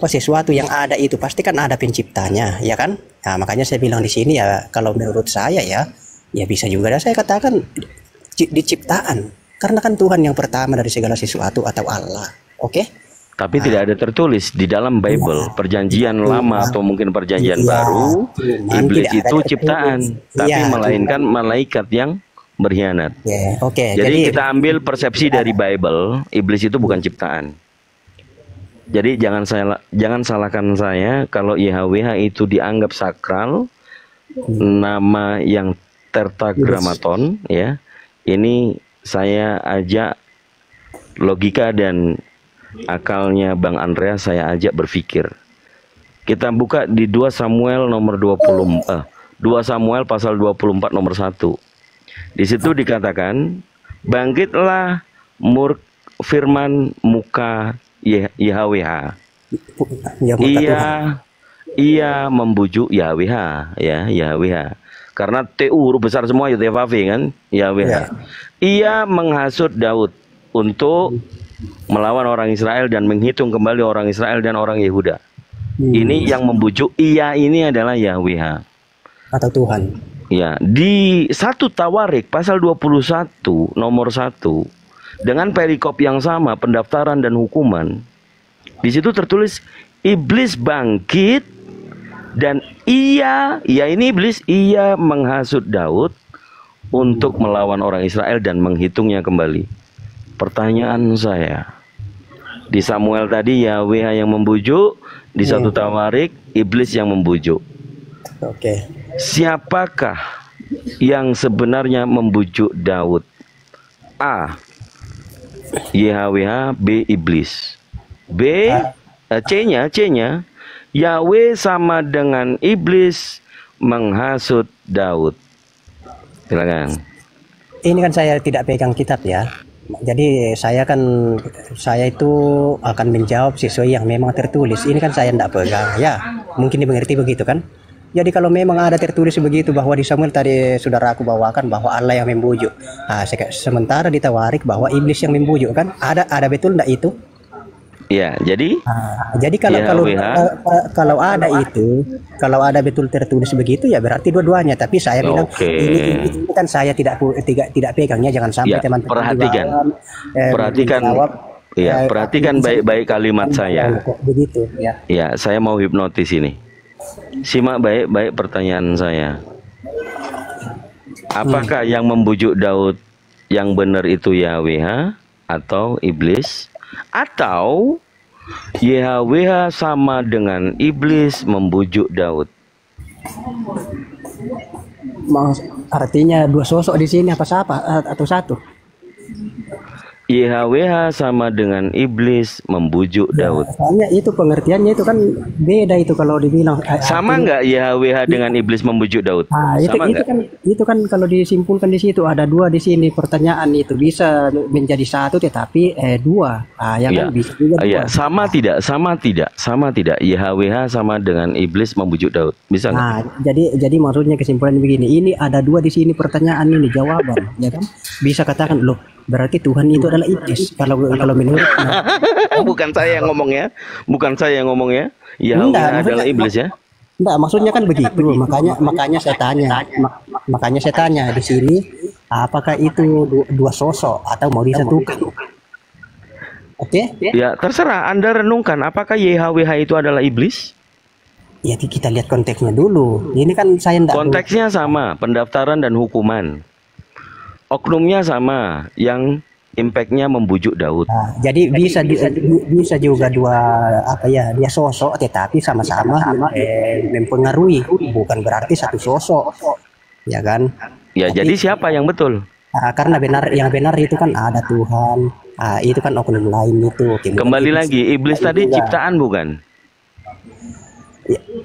Speaker 5: sesuatu yang ada itu pasti kan ada penciptanya ya kan. Nah, makanya saya bilang di sini ya, kalau menurut saya ya bisa juga saya katakan diciptaan karena kan Tuhan yang pertama dari segala sesuatu atau Allah. Oke?
Speaker 7: Tapi tidak ada tertulis di dalam Bible, perjanjian lama atau mungkin perjanjian baru, iblis itu ciptaan, tapi melainkan malaikat yang berkhianat. Jadi kita ambil persepsi dari Bible, iblis itu bukan ciptaan. Jadi jangan salahkan saya kalau YHWH itu dianggap sakral, nama yang tetragrammaton ya. Ini saya ajak logika dan akalnya Bang Andreas, saya ajak berpikir. Kita buka di 2 Samuel nomor 2 Samuel pasal 24 nomor 1. Di situ dikatakan, bangkitlah firman muka YHWH. Ia membujuk YHWH ya, YHWH. Karena TU huruf besar semua ya, TFAV kan, YHWH. Ia menghasut Daud untuk melawan orang Israel dan menghitung kembali orang Israel dan orang Yehuda. Ini yang membujuk ia ini adalah YHWH
Speaker 5: atau Tuhan.
Speaker 7: Ya, di 1 Tawarik pasal 21 nomor 1 dengan perikop yang sama, pendaftaran dan hukuman. Di situ tertulis iblis bangkit dan ia iblis menghasut Daud untuk melawan orang Israel dan menghitungnya kembali. Pertanyaan saya, di Samuel tadi YHWH yang membujuk, di 1 Tawarik iblis yang membujuk.
Speaker 5: Oke.
Speaker 7: Siapakah yang sebenarnya membujuk Daud? A. YHWH, B. Iblis. B. C-nya Yahweh sama dengan iblis menghasut Daud. Silakan.
Speaker 5: Ini kan saya tidak pegang kitab ya. Jadi saya itu akan menjawab sesuai yang memang tertulis. Ini kan saya tidak pegang, ya. Mungkin dimengerti begitu kan? Jadi kalau memang ada tertulis begitu bahwa di Samuel tadi saudaraku bawakan bahwa Allah yang membujuk. Nah, sementara di Tawarik bahwa iblis yang membujuk kan? Ada betul tidak itu?
Speaker 7: Ya, jadi
Speaker 5: jadi kalau ada betul tertulis begitu ya berarti dua-duanya. Tapi saya bilang ini kan saya tidak pegangnya, jangan sampai teman-teman
Speaker 7: perhatikan baik-baik kalimat saya.
Speaker 5: Begitu ya.
Speaker 7: Ya, saya mau hipnotis ini. Simak baik-baik pertanyaan saya. Apakah yang membujuk Daud yang benar itu YHWH atau iblis? Atau YHWH sama dengan iblis membujuk Daud?
Speaker 5: Artinya dua sosok di sini apa atau satu?
Speaker 7: YHWH sama dengan iblis membujuk Daud.
Speaker 5: Soalnya itu pengertiannya itu kan beda itu kalau dibilang.
Speaker 7: Sama nggak YHWH dengan iblis membujuk Daud?
Speaker 5: Itu kan kalau disimpulkan di situ ada dua di sini pertanyaan itu bisa menjadi satu tetapi dua. Kan bisa juga dua.
Speaker 7: Sama tidak YHWH sama dengan iblis membujuk Daud. Bisa nggak?
Speaker 5: Jadi maksudnya kesimpulan begini. Ini ada dua di sini pertanyaan ini jawaban, ya kan? Bisa katakan loh. Berarti Tuhan itu adalah iblis kalau menurut
Speaker 7: bukan saya yang ngomong ya. YHWH adalah iblis ya.
Speaker 5: Enggak, maksudnya kan begitu. Makanya saya tanya di sini apakah itu dua sosok atau mau disatukan? Oke?
Speaker 7: Ya, terserah Anda renungkan apakah YHWH itu adalah iblis?
Speaker 5: Ya, kita lihat konteksnya dulu. Ini kan saya enggak.
Speaker 7: Konteksnya sama, pendaftaran dan hukuman. Oknumnya sama, yang impactnya membujuk Daud.
Speaker 5: Nah, jadi bisa juga dia sosok tetapi sama-sama mempengaruhi, bukan berarti satu sosok, ya kan?
Speaker 7: Ya, jadi siapa yang betul?
Speaker 5: Karena yang benar itu kan ada Tuhan, itu kan oknum lain itu.
Speaker 7: Kembali lagi, iblis tadi ciptaan bukan?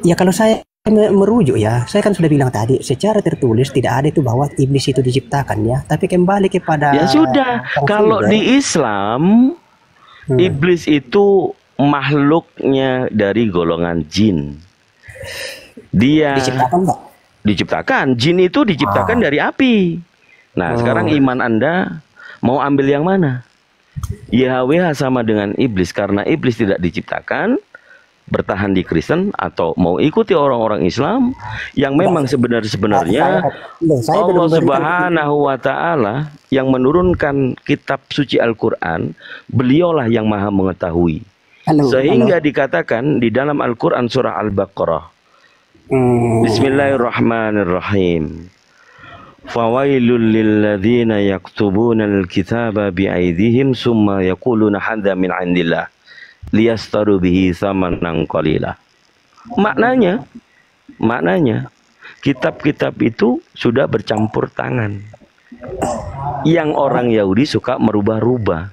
Speaker 5: Ya kalau saya merujuk ya, saya kan sudah bilang tadi secara tertulis tidak ada itu bahwa iblis itu diciptakan ya, tapi kembali kepada
Speaker 7: ya sudah, kalau di Islam iblis itu makhluknya dari golongan jin. Dia
Speaker 5: diciptakan enggak?
Speaker 7: Diciptakan, jin itu diciptakan dari api. Nah, sekarang iman Anda mau ambil yang mana? YHWH sama dengan iblis karena iblis tidak diciptakan, bertahan di Kristen, atau mau ikuti orang-orang Islam yang memang sebenarnya Allah Subhanahu wa Ta'ala yang menurunkan kitab suci Al-Quran, beliaulah yang maha mengetahui. Sehingga dikatakan di dalam Al-Quran surah Al-Baqarah, Bismillahirrahmanirrahim, fawailul lilladzina yaktubuna al-kitaba bi'aidihim summa yaquluna hadza min 'indillah liyastaru bihi samanan qalila. Maknanya kitab-kitab itu sudah bercampur tangan. Yang orang Yahudi suka merubah-rubah.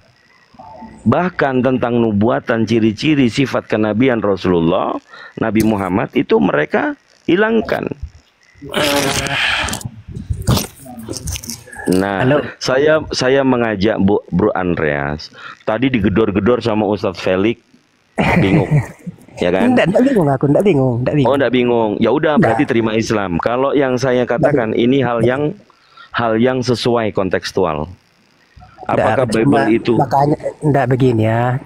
Speaker 7: Bahkan tentang nubuatan, ciri-ciri sifat kenabian Rasulullah, Nabi Muhammad itu mereka hilangkan. Nah, saya mengajak Bro Andreas. Tadi digedor-gedor sama Ustadz Felix, bingung, ya kan?
Speaker 5: Enggak bingung.
Speaker 7: Oh, enggak bingung. Ya udah, berarti terima Islam. Kalau yang saya katakan ini hal yang sesuai kontekstual. Apakah Bible itu?
Speaker 5: Makanya enggak begini ya.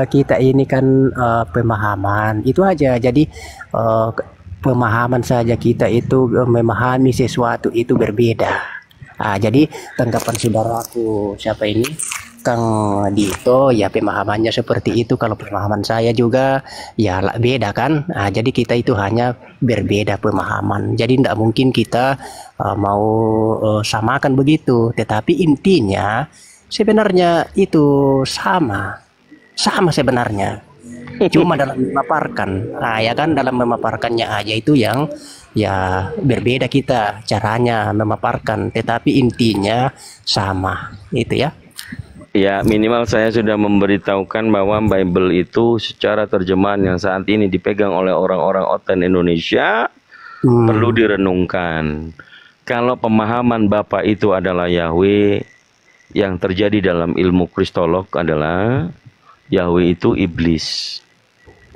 Speaker 5: Kita ini kan pemahaman itu aja. Jadi pemahaman saja kita itu memahami sesuatu itu berbeda. Jadi tanggapan saudaraku siapa ini Kang Dito ya pemahamannya seperti itu, kalau pemahaman saya juga ya beda kan. Jadi kita itu hanya berbeda pemahaman, jadi tidak mungkin kita mau samakan begitu, tetapi intinya sebenarnya itu sama sebenarnya, cuma dalam memaparkan, ya kan, dalam memaparkannya aja itu yang ya berbeda kita caranya memaparkan, tetapi intinya sama itu ya.
Speaker 7: Ya, minimal saya sudah memberitahukan bahwa Bible itu secara terjemahan yang saat ini dipegang oleh orang-orang oten Indonesia perlu direnungkan. Kalau pemahaman Bapak itu adalah Yahweh, yang terjadi dalam ilmu kristolog adalah Yahweh itu iblis.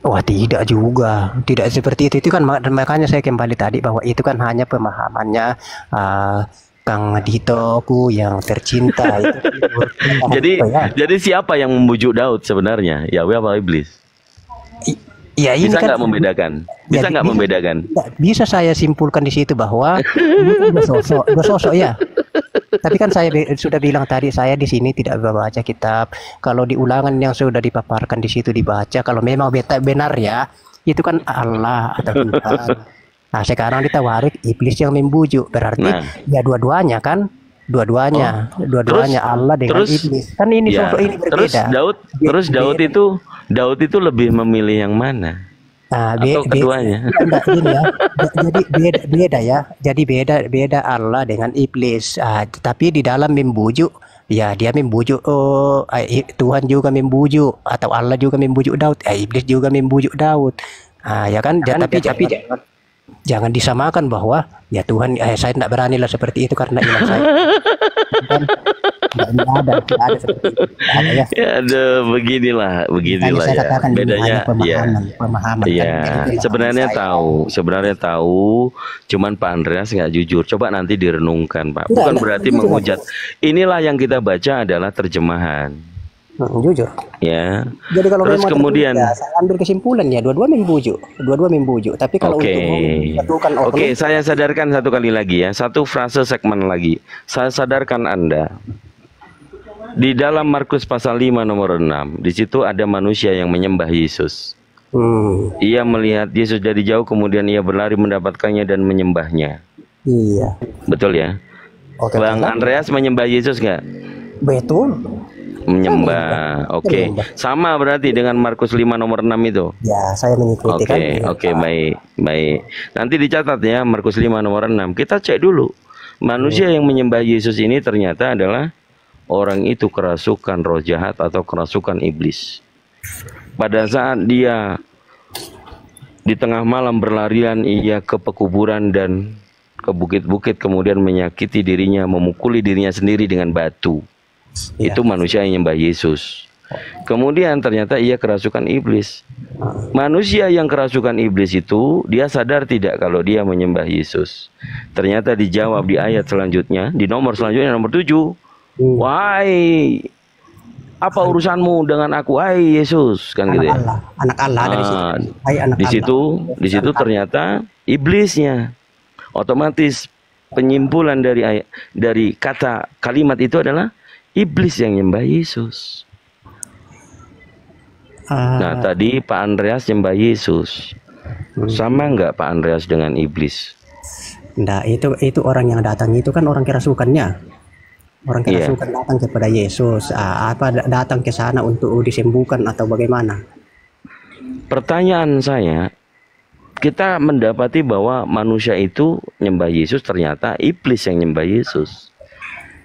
Speaker 5: Wah, tidak juga, tidak seperti itu. Itu kan makanya saya kembali tadi bahwa itu kan hanya pemahamannya Kang Ditoku yang tercinta.
Speaker 7: Jadi siapa yang membujuk Daud sebenarnya? Yahweh apa iblis?
Speaker 5: Ya, ini
Speaker 7: bisa
Speaker 5: kan
Speaker 7: nggak membedakan? Bisa nggak membedakan?
Speaker 5: Bisa saya simpulkan di situ bahwa ini dua sosok ya. Tapi kan saya sudah bilang tadi, saya di sini tidak membaca kitab. Kalau di ulangan yang sudah dipaparkan di situ dibaca, kalau memang benar ya, itu kan Allah atau Tuhan. Nah, sekarang ditawarik iblis yang membujuk, berarti ya dua-duanya kan, dua-duanya Allah dengan iblis. Kan ini sosok ini berbeda.
Speaker 7: Terus Daud itu lebih memilih yang mana? Atau keduanya?
Speaker 5: Jadi beda ya. Jadi beda Allah dengan iblis. Tapi di dalam membujuk, ya dia membujuk. Tuhan juga membujuk, atau Allah juga membujuk Daud. Iblis juga membujuk Daud. Ya kan? Tapi jangan disamakan bahwa ya Tuhan, saya tidak berani lah seperti itu karena iman saya. Tidak ada seperti itu.
Speaker 7: Aduh, beginilah ya. Bedanya
Speaker 5: pemahaman.
Speaker 7: Ya, sebenarnya tahu, cuman Pak Andreas nggak jujur. Coba nanti direnungkan, Pak. Bukan berarti menghujat. Inilah yang kita baca adalah terjemahan.
Speaker 5: Jujur.
Speaker 7: Ya.
Speaker 5: Jadi kalau
Speaker 7: terus kemudian
Speaker 5: saya ambil kesimpulan ya dua-dua membujuk. Tapi kalau
Speaker 7: Oke, saya sadarkan satu kali lagi ya. Satu frase segmen lagi. Saya sadarkan Anda. Di dalam Markus pasal 5 nomor 6, di situ ada manusia yang menyembah Yesus. Ia melihat Yesus dari jauh, kemudian ia berlari mendapatkannya dan menyembahnya.
Speaker 5: Iya.
Speaker 7: Betul ya? Bang Andreas menyembah Yesus nggak?
Speaker 5: Betul.
Speaker 7: Menyembah. Oke. Sama berarti dengan Markus 5 nomor 6 itu.
Speaker 5: Ya, saya mengikuti
Speaker 7: Oke, baik. Nanti dicatat ya Markus 5 nomor 6. Kita cek dulu. Manusia yang menyembah Yesus ini ternyata adalah orang itu kerasukan roh jahat atau kerasukan iblis. Pada saat dia di tengah malam berlarian, ia ke pekuburan dan ke bukit-bukit, kemudian menyakiti dirinya, memukuli dirinya sendiri dengan batu. Itu manusia yang menyembah Yesus. Kemudian ternyata ia kerasukan iblis. Manusia yang kerasukan iblis itu, dia sadar tidak kalau dia menyembah Yesus? Ternyata dijawab di ayat selanjutnya, di nomor selanjutnya, nomor 7. Wahai, apa urusanmu dengan aku, wahai Yesus, kan gitu ya?
Speaker 5: Anak Allah ada
Speaker 7: di situ ternyata iblisnya. Otomatis penyimpulan dari kata kalimat itu adalah iblis yang nyembah Yesus. Nah, tadi Pak Andreas nyembah Yesus. Sama nggak Pak Andreas dengan iblis?
Speaker 5: Nah, itu orang yang datang itu kan orang kerasukannya. Orang kerasukan datang kepada Yesus. Apa datang ke sana untuk disembuhkan atau bagaimana?
Speaker 7: Pertanyaan saya, kita mendapati bahwa manusia itu nyembah Yesus, ternyata iblis yang nyembah Yesus.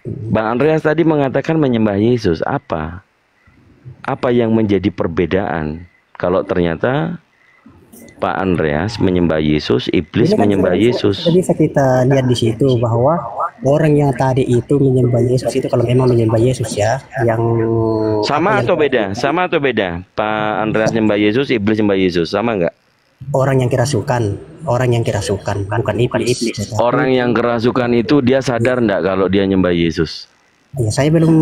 Speaker 7: Bang Andreas tadi mengatakan menyembah Yesus. Apa yang menjadi perbedaan kalau ternyata Pak Andreas menyembah Yesus, iblis menyembah Yesus?
Speaker 5: Jadi bisa kita lihat di situ bahwa orang yang tadi itu menyembah Yesus itu, kalau memang menyembah Yesus ya, yang
Speaker 7: sama atau beda? Sama atau beda? Pak Andreas menyembah Yesus, iblis menyembah Yesus, sama nggak?
Speaker 5: Orang yang kerasukan, bukan iblis.
Speaker 7: Orang yang kerasukan itu dia sadar enggak kalau dia nyembah Yesus?
Speaker 5: Ya, saya belum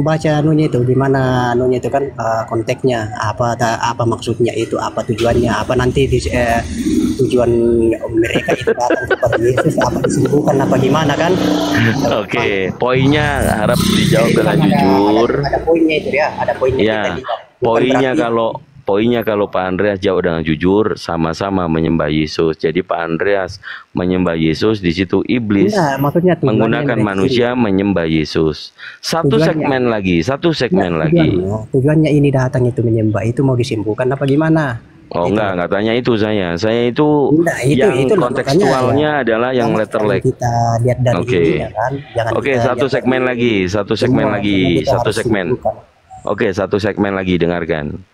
Speaker 5: baca anunya itu, di mana anunya itu kan konteksnya, apa maksudnya itu, apa tujuannya, apa nanti tujuan mereka itu datang kepada Yesus, apa disembuhkan, apa gimana kan?
Speaker 7: Oke, poinnya harap dijawab dengan jujur.
Speaker 5: Ada poinnya itu ya, ada poinnya.
Speaker 7: Ya, poinnya kalau Pak Andreas jawab dengan jujur, sama-sama menyembah Yesus. Jadi Pak Andreas menyembah Yesus, di situ iblis menggunakan manusia menyembah Yesus. Satu segmen lagi.
Speaker 5: Tujuannya ini datang itu menyembah, itu mau disembuhkan apa gimana?
Speaker 7: Oh enggak tanya itu saya. Saya itu yang kontekstualnya adalah yang letter leg.
Speaker 5: Kita lihat dari ini kan.
Speaker 7: Oke, satu segmen lagi. Oke, satu segmen lagi, dengarkan.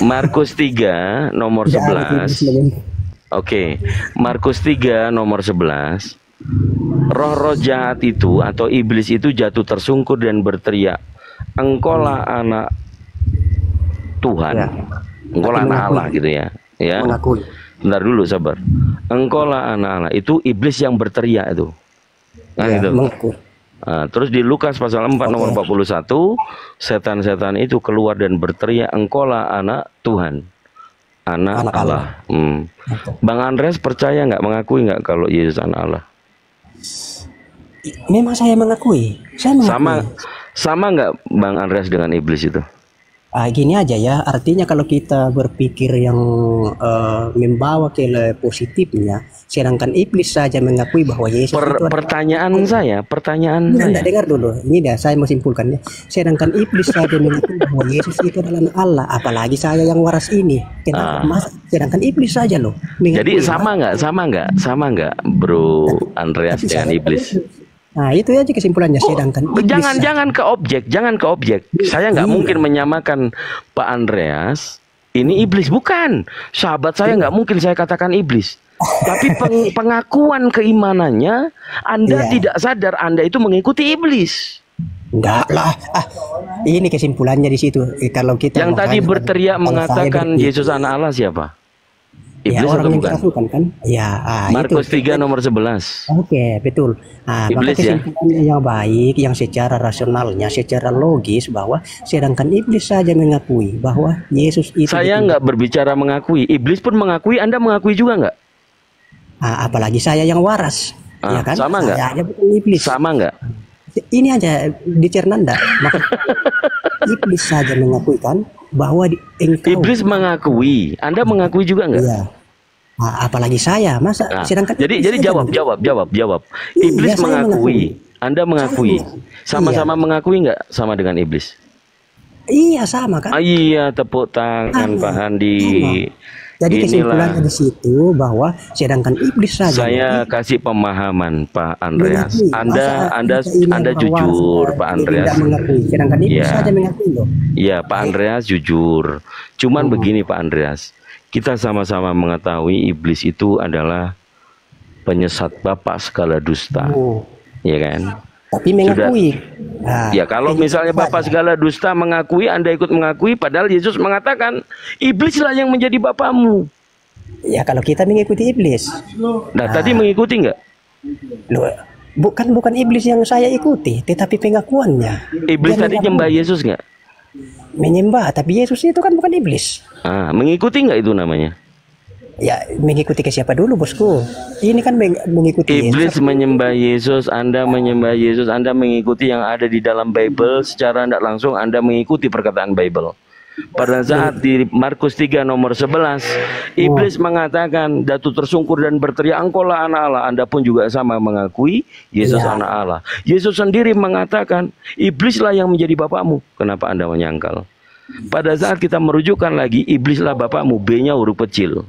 Speaker 7: Markus 3 nomor 11. Oke, Markus 3 nomor 11. roh-roh jahat itu atau iblis itu jatuh tersungkur dan berteriak, engkaulah anak Tuhan, engkaulah anak Allah gitu ya. Ya.
Speaker 5: Mengakui.
Speaker 7: Bentar dulu, sabar. Engkaulah anak Allah, itu iblis yang berteriak itu. Nah,
Speaker 5: Ya,
Speaker 7: itu.
Speaker 5: mengakui.
Speaker 7: Nah, terus di Lukas pasal 4 nomor 41, setan-setan itu keluar dan berteriak, engkaulah anak Tuhan, anak Allah. Bang Andreas percaya nggak, mengakui nggak kalau Yesus anak Allah?
Speaker 5: Memang saya mengakui. Saya mengakui.
Speaker 7: Sama nggak Bang Andreas dengan iblis itu?
Speaker 5: Gini aja ya, artinya kalau kita berpikir yang membawa ke positifnya, sedangkan iblis saja mengakui bahwa Yesus itu
Speaker 7: pertanyaan saya.
Speaker 5: Anda dengar dulu, ini dah saya mau simpulkannya. Sedangkan iblis saja mengakui bahwa Yesus itu adalah Allah, apalagi saya yang waras ini. Kenapa? Sedangkan iblis saja loh.
Speaker 7: Jadi sama nggak, Bro Andreas dengan iblis?
Speaker 5: Nah itu aja kesimpulannya. Sedangkan
Speaker 7: jangan ke objek. Saya nggak mungkin menyamakan Pak Andreas ini iblis, bukan. Sahabat saya nggak mungkin saya katakan iblis. Tapi pengakuan keimanannya, Anda tidak sadar Anda itu mengikuti iblis.
Speaker 5: Enggak lah. Ini kesimpulannya di situ. Kalau kita
Speaker 7: yang tadi berteriak mengatakan Yesus anak Allah siapa? Iblis
Speaker 5: orang
Speaker 7: atau
Speaker 5: yang
Speaker 7: bukan?
Speaker 5: kerasukan kan? Ya,
Speaker 7: Markus
Speaker 5: itu.
Speaker 7: 3 nomor 11.
Speaker 5: Oke, betul.
Speaker 7: Iblis
Speaker 5: maka kesimpulannya yang baik, yang secara rasionalnya, secara logis bahwa sedangkan iblis saja mengakui bahwa Yesus itu.
Speaker 7: Saya nggak berbicara mengakui, iblis pun mengakui, Anda mengakui juga nggak?
Speaker 5: Apalagi saya yang waras, ya kan?
Speaker 7: Sama nggak?
Speaker 5: Saya aja bukan iblis.
Speaker 7: Sama nggak?
Speaker 5: Ini aja dicerna ndak? Maka iblis saja mengakui kan bahwa engkau.
Speaker 7: Iblis mengakui, Anda mengakui juga nggak?
Speaker 5: Iya. Apalagi saya, masa sedangkan
Speaker 7: jadi jawab. Iblis mengakui, Anda mengakui, sama-sama mengakui nggak sama dengan iblis?
Speaker 5: Iya sama kan?
Speaker 7: Iya, tepuk tangan Pak Handi.
Speaker 5: Jadi kesimpulannya di situ bahwa sedangkan iblis saja.
Speaker 7: Saya kasih pemahaman Pak Andreas. Anda jujur Pak Andreas.
Speaker 5: Sedangkan iblis saja mengakui loh.
Speaker 7: Iya Pak Andreas jujur. Cuman begini Pak Andreas, kita sama-sama mengetahui iblis itu adalah penyesat bapak segala dusta, ya kan?
Speaker 5: Tapi mengakui.
Speaker 7: Ya kalau misalnya bapak segala dusta mengakui, Anda ikut mengakui, padahal Yesus mengatakan iblislah yang menjadi bapakmu.
Speaker 5: Ya kalau kita mengikuti iblis.
Speaker 7: Nah tadi mengikuti nggak?
Speaker 5: Loh, bukan iblis yang saya ikuti, tetapi pengakuannya.
Speaker 7: Iblis tadi nyembah Yesus nggak?
Speaker 5: Menyembah, tapi Yesus itu kan bukan iblis.
Speaker 7: Mengikuti nggak itu namanya?
Speaker 5: Ya mengikuti ke siapa dulu bosku? Ini kan mengikuti
Speaker 7: iblis Yesus. Menyembah Yesus, Anda menyembah Yesus, Anda mengikuti yang ada di dalam Bible, secara tidak langsung Anda mengikuti perkataan Bible. Pada saat di Markus 3 nomor 11, iblis mengatakan, jatuh tersungkur dan berteriak, engkaulah anak Allah. Anda pun juga sama mengakui Yesus anak Allah. Yesus sendiri mengatakan, iblislah yang menjadi bapakmu. Kenapa Anda menyangkal? Pada saat kita merujukkan lagi, iblislah bapakmu, B-nya huruf kecil.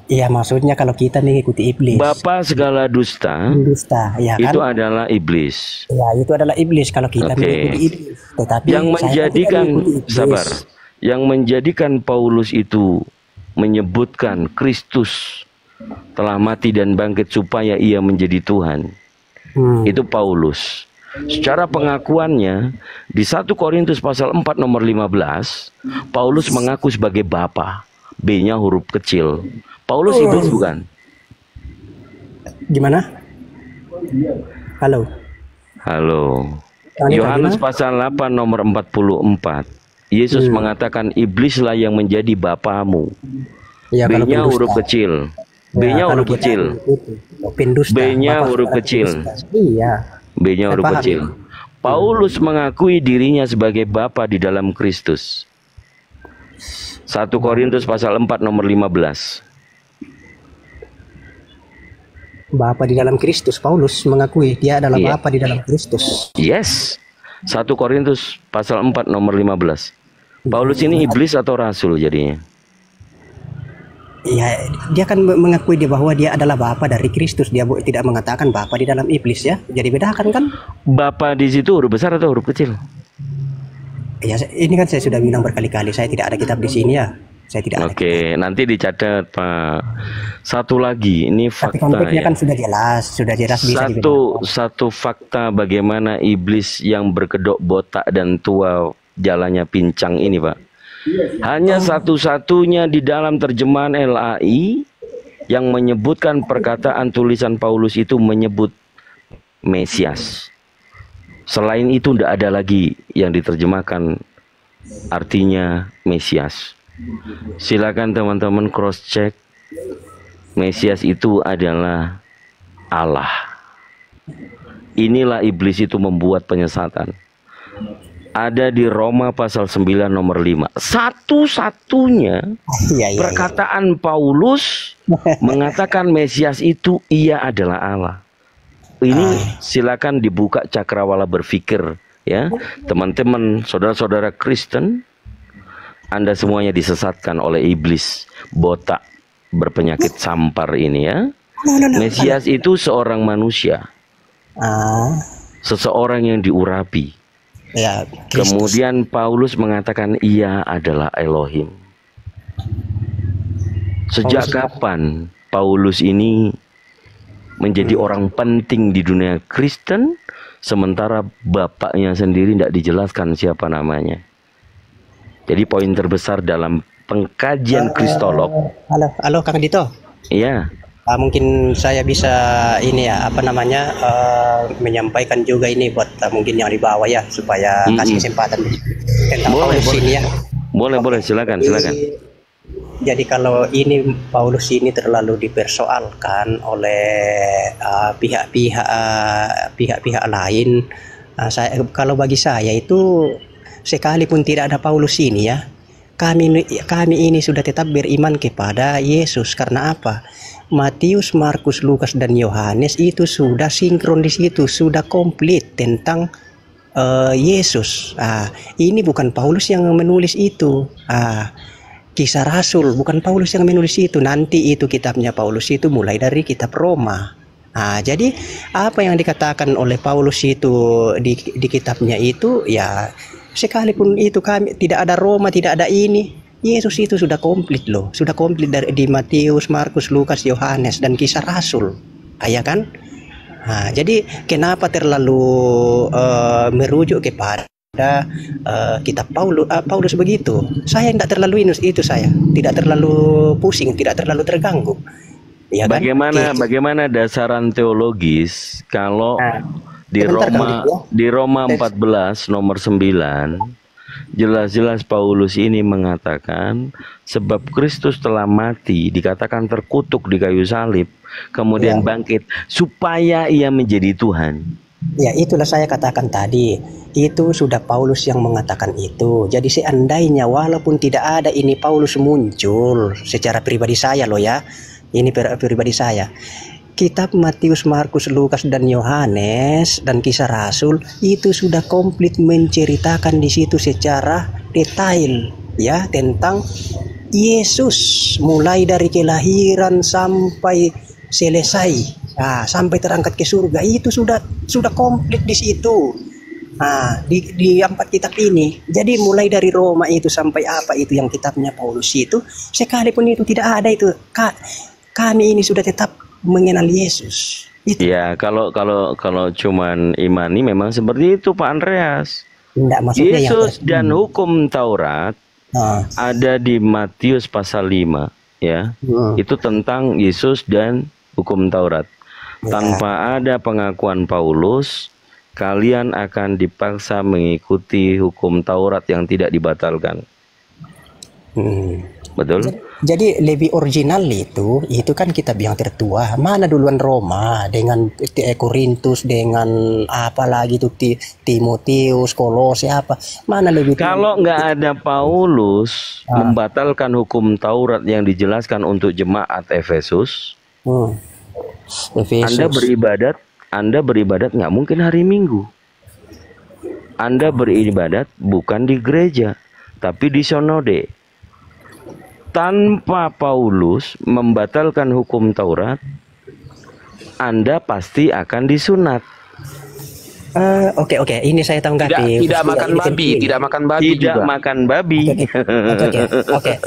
Speaker 5: Iya, maksudnya kalau kita mengikuti iblis.
Speaker 7: Bapak segala dusta,
Speaker 5: ya kan?
Speaker 7: Itu adalah iblis.
Speaker 5: Ya, itu adalah iblis kalau kita mengikuti iblis. Tetapi
Speaker 7: yang menjadikan yang menjadikan Paulus itu menyebutkan Kristus telah mati dan bangkit supaya ia menjadi Tuhan. Itu Paulus. Secara pengakuannya di 1 Korintus pasal 4 nomor 15, Paulus mengaku sebagai Bapa. B-nya huruf kecil. Paulus iblis bukan?
Speaker 5: Gimana? Halo.
Speaker 7: Yohanes pasal 8 nomor 44. Yesus mengatakan iblislah yang menjadi bapamu.
Speaker 5: Ya,
Speaker 7: B-nya huruf kecil. B-nya huruf kecil. B-nya huruf kecil.
Speaker 5: Iya.
Speaker 7: B-nya huruf kecil. Paulus mengakui dirinya sebagai Bapa di dalam Kristus. 1 Korintus pasal 4 nomor 15.
Speaker 5: Bapa di dalam Kristus. Paulus mengakui dia adalah Bapa di dalam Kristus.
Speaker 7: Yes. 1 Korintus pasal 4 nomor 15. Paulus ini iblis atau rasul jadinya?
Speaker 5: Ya, dia kan mengakui bahwa dia adalah Bapa dari Kristus. Dia tidak mengatakan Bapa di dalam iblis ya. Jadi bedakan kan?
Speaker 7: Bapa di situ huruf besar atau huruf kecil?
Speaker 5: Ya, ini kan saya sudah bilang berkali-kali, saya tidak ada kitab di sini ya. Saya tidak ada.
Speaker 7: Oke, nanti dicatat Pak. Satu lagi, ini
Speaker 5: Tapi
Speaker 7: fakta
Speaker 5: konteksnya
Speaker 7: ya.
Speaker 5: kan sudah jelas bisa
Speaker 7: Satu fakta bagaimana iblis yang berkedok botak dan tua jalannya pincang ini, Pak. Hanya satu-satunya di dalam terjemahan LAI yang menyebutkan perkataan tulisan Paulus itu menyebut Mesias. Selain itu tidak ada lagi yang diterjemahkan artinya Mesias. Silakan teman-teman cross check. Mesias itu adalah Allah. Inilah iblis itu membuat penyesatan. Ada di Roma pasal 9 nomor 5. Satu-satunya perkataan Paulus mengatakan Mesias itu ia adalah Allah. Ini silakan dibuka cakrawala berpikir ya. Teman-teman, saudara-saudara Kristen, Anda semuanya disesatkan oleh iblis botak berpenyakit sampar ini ya. Mesias itu seorang manusia. Seseorang yang diurapi.
Speaker 5: Ya,
Speaker 7: kemudian Paulus mengatakan ia adalah Elohim. Sejak kapan Paulus ini menjadi orang penting di dunia Kristen, sementara bapaknya sendiri tidak dijelaskan siapa namanya? Jadi poin terbesar dalam pengkajian Kristolog.
Speaker 5: Halo Kang Dito.
Speaker 7: Iya.
Speaker 5: Mungkin saya bisa ini ya menyampaikan juga ini buat mungkin yang di bawah ya supaya kasih kesempatan tentang Paulus ini ya.
Speaker 7: Boleh silakan.
Speaker 5: Jadi kalau ini Paulus ini terlalu dipersoalkan oleh pihak-pihak lain, kalau bagi saya itu sekalipun tidak ada Paulus ini ya, kami ini sudah tetap beriman kepada Yesus. Karena apa? Matius, Markus, Lukas, dan Yohanes itu sudah sinkron di situ, sudah komplit tentang Yesus. Ini bukan Paulus yang menulis itu. Kisah Rasul, bukan Paulus yang menulis itu. Nanti itu kitabnya Paulus itu mulai dari kitab Roma. Jadi apa yang dikatakan oleh Paulus itu di kitabnya itu ya, sekalipun itu kami tidak ada Roma, tidak ada ini, Yesus itu sudah komplit loh, sudah komplit di Matius, Markus, Lukas, Yohanes, dan Kisah Rasul, ya kan? Jadi kenapa terlalu merujuk kepada kitab Paulus begitu? Saya tidak terlalu itu, saya tidak terlalu pusing, tidak terlalu terganggu. Ya kan?
Speaker 7: Bagaimana dasaran teologis kalau di Roma 14 nomor 9 jelas-jelas Paulus ini mengatakan sebab Kristus telah mati, dikatakan terkutuk di kayu salib, kemudian bangkit supaya ia menjadi Tuhan.
Speaker 5: Ya, itulah saya katakan tadi. Itu sudah Paulus yang mengatakan itu. Jadi seandainya walaupun tidak ada ini Paulus muncul secara pribadi saya loh ya. Ini pribadi saya. Kitab Matius, Markus, Lukas, dan Yohanes dan Kisah Rasul itu sudah komplit menceritakan di situ secara detail ya tentang Yesus mulai dari kelahiran sampai selesai, sampai terangkat ke surga, itu sudah komplit di situ. Di 4 kitab ini. Jadi mulai dari Roma itu sampai apa itu yang kitabnya Paulus itu, sekalipun itu tidak ada itu, kami ini sudah tetap mengenal Yesus. Itu.
Speaker 7: Ya, kalau cuman imani memang seperti itu Pak Andreas. Yesus dan hukum Taurat ada di Matius pasal 5 ya. Itu tentang Yesus dan hukum Taurat. Tanpa ada pengakuan Paulus, kalian akan dipaksa mengikuti hukum Taurat yang tidak dibatalkan. Betul?
Speaker 5: Jadi lebih original itu kan kitab yang tertua. Mana duluan Roma dengan Korintus dengan apa lagi itu Timotius, Kolose apa? Mana lebih?
Speaker 7: Kalau nggak ada Paulus membatalkan hukum Taurat yang dijelaskan untuk jemaat Efesus, Anda beribadat nggak mungkin hari Minggu. Anda beribadat bukan di gereja, tapi di sinode. Tanpa Paulus membatalkan hukum Taurat, Anda pasti akan disunat.
Speaker 5: Oke, ini saya tanggapi.
Speaker 8: Tidak makan babi, tidak makan babi
Speaker 7: Tidak
Speaker 8: juga.
Speaker 7: makan babi.
Speaker 5: Oke.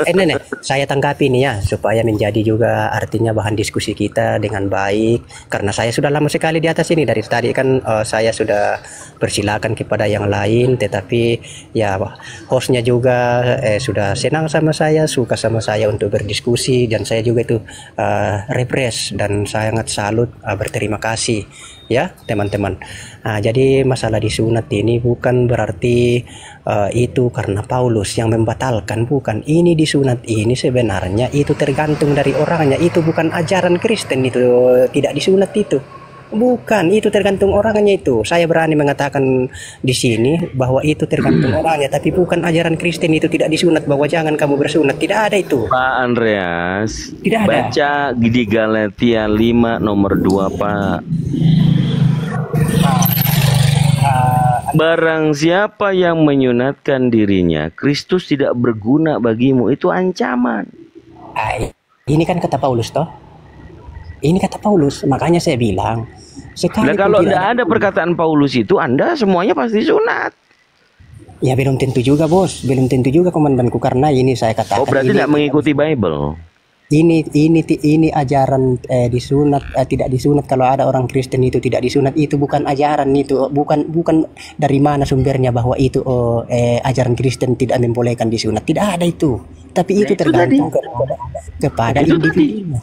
Speaker 5: Saya tanggapi nih ya supaya menjadi juga artinya bahan diskusi kita dengan baik. Karena saya sudah lama sekali di atas ini, dari tadi kan saya sudah persilakan kepada yang lain, tetapi ya hostnya juga sudah senang sama saya, suka sama saya untuk berdiskusi, dan saya juga itu refresh dan sangat salut, berterima kasih ya teman-teman. Nah, jadi masalah disunat ini bukan berarti itu karena Paulus yang membatalkan, bukan. Ini disunat ini sebenarnya itu tergantung dari orangnya, itu bukan ajaran Kristen itu tidak disunat itu. Bukan, itu tergantung orangnya itu. Saya berani mengatakan di sini bahwa itu tergantung orangnya, tapi bukan ajaran Kristen itu tidak disunat bahwa jangan kamu bersunat. Tidak ada itu.
Speaker 7: Pak Andreas,
Speaker 5: Tidak ada.
Speaker 7: baca di Galatia 5 nomor 2, Pak. Barang siapa yang menyunatkan dirinya, Kristus tidak berguna bagimu. Itu ancaman.
Speaker 5: Ini kan kata Paulus toh. Ini kata Paulus, makanya saya bilang.
Speaker 7: Nah, kalau tidak ada perkataan Paulus itu, Anda semuanya pasti sunat.
Speaker 5: Ya belum tentu juga bos, belum tentu juga komandanku, karena ini saya katakan.
Speaker 7: Oh, berarti tidak mengikuti Bible.
Speaker 5: Ini ajaran disunat, tidak disunat. Kalau ada orang Kristen itu tidak disunat, itu bukan ajaran itu, bukan dari mana sumbernya bahwa itu ajaran Kristen tidak membolehkan disunat. Tidak ada itu, tapi itu tergantung kepada individunya.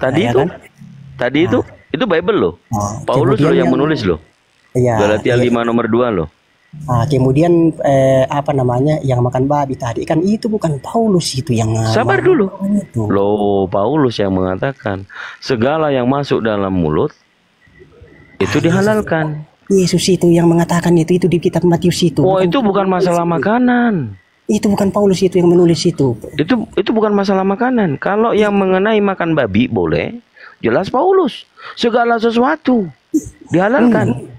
Speaker 7: Tadi itu Bible loh. Paulus loh yang menulis loh.
Speaker 5: Iya,
Speaker 7: Galatia 5 nomor 2 loh.
Speaker 5: Kemudian yang makan babi tadi kan itu bukan Paulus itu yang
Speaker 7: sabar dulu itu. Loh, Paulus yang mengatakan segala yang masuk dalam mulut itu dihalalkan.
Speaker 5: Yesus itu yang mengatakan itu di kitab Matius itu.
Speaker 7: Oh, itu bukan masalah makanan.
Speaker 5: Itu bukan Paulus itu yang menulis itu.
Speaker 7: Itu bukan masalah makanan. Kalau yang mengenai makan babi boleh, jelas Paulus. Segala sesuatu dihalalkan.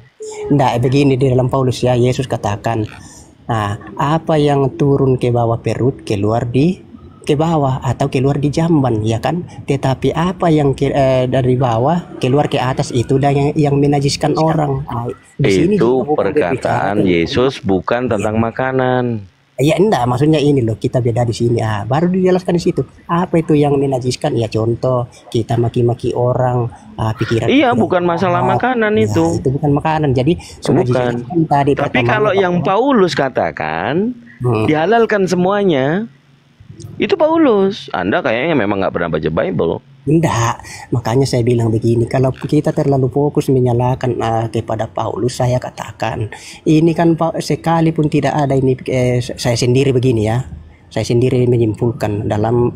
Speaker 5: Nah, begini di dalam Paulus ya, Yesus katakan, nah, apa yang turun ke bawah perut keluar ke bawah atau keluar di jamban, ya kan? Tetapi apa yang dari bawah keluar ke atas itu yang menajiskan orang. Nah,
Speaker 7: itu perkataan Yesus bukan tentang makanan.
Speaker 5: Ya enggak, maksudnya ini loh, kita beda di sini. Baru dijelaskan di situ. Apa itu yang menajiskan? Ya contoh kita maki-maki orang, pikiran.
Speaker 7: Iya, bukan masalah makanan itu.
Speaker 5: Itu bukan makanan. Jadi sudah
Speaker 7: bukan.
Speaker 5: Tadi.
Speaker 7: Tapi kalau yang Paulus katakan dihalalkan semuanya, itu Paulus. Anda kayaknya memang nggak pernah baca Bible.
Speaker 5: Enggak, makanya saya bilang begini, kalau kita terlalu fokus menyalahkan kepada Paulus, saya katakan ini kan sekalipun tidak ada ini, saya sendiri begini ya, saya sendiri menyimpulkan dalam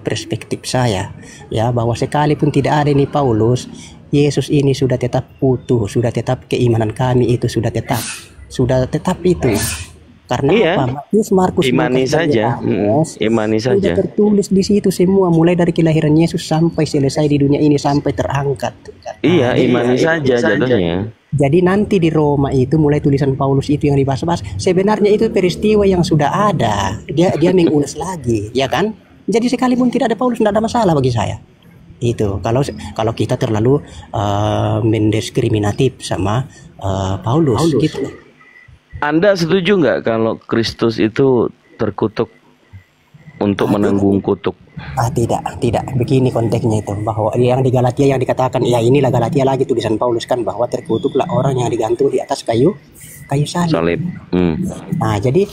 Speaker 5: perspektif saya ya, bahwa sekalipun tidak ada ini Paulus, Yesus ini sudah tetap utuh, sudah tetap keimanan kami itu sudah tetap itu. Karena apa? Matius, Markus,
Speaker 7: imani saja, imani saja.
Speaker 5: Tertulis di situ semua, mulai dari kelahiran Yesus sampai selesai di dunia ini sampai terangkat.
Speaker 7: Iya, imani saja jadinya.
Speaker 5: Jadi nanti di Roma itu mulai tulisan Paulus itu yang dibahas-bahas. Sebenarnya itu peristiwa yang sudah ada. Dia mengulas lagi, ya kan? Jadi sekalipun tidak ada Paulus, tidak ada masalah bagi saya. Itu kalau kita terlalu mendiskriminatif sama Paulus gitu.
Speaker 7: Anda setuju nggak kalau Kristus itu terkutuk untuk menanggung kutuk?
Speaker 5: Tidak. Begini konteksnya itu, bahwa yang di Galatia yang dikatakan, ya inilah Galatia lagi tulisan Paulus kan, bahwa terkutuklah orang yang digantung di atas kayu salib. Nah, jadi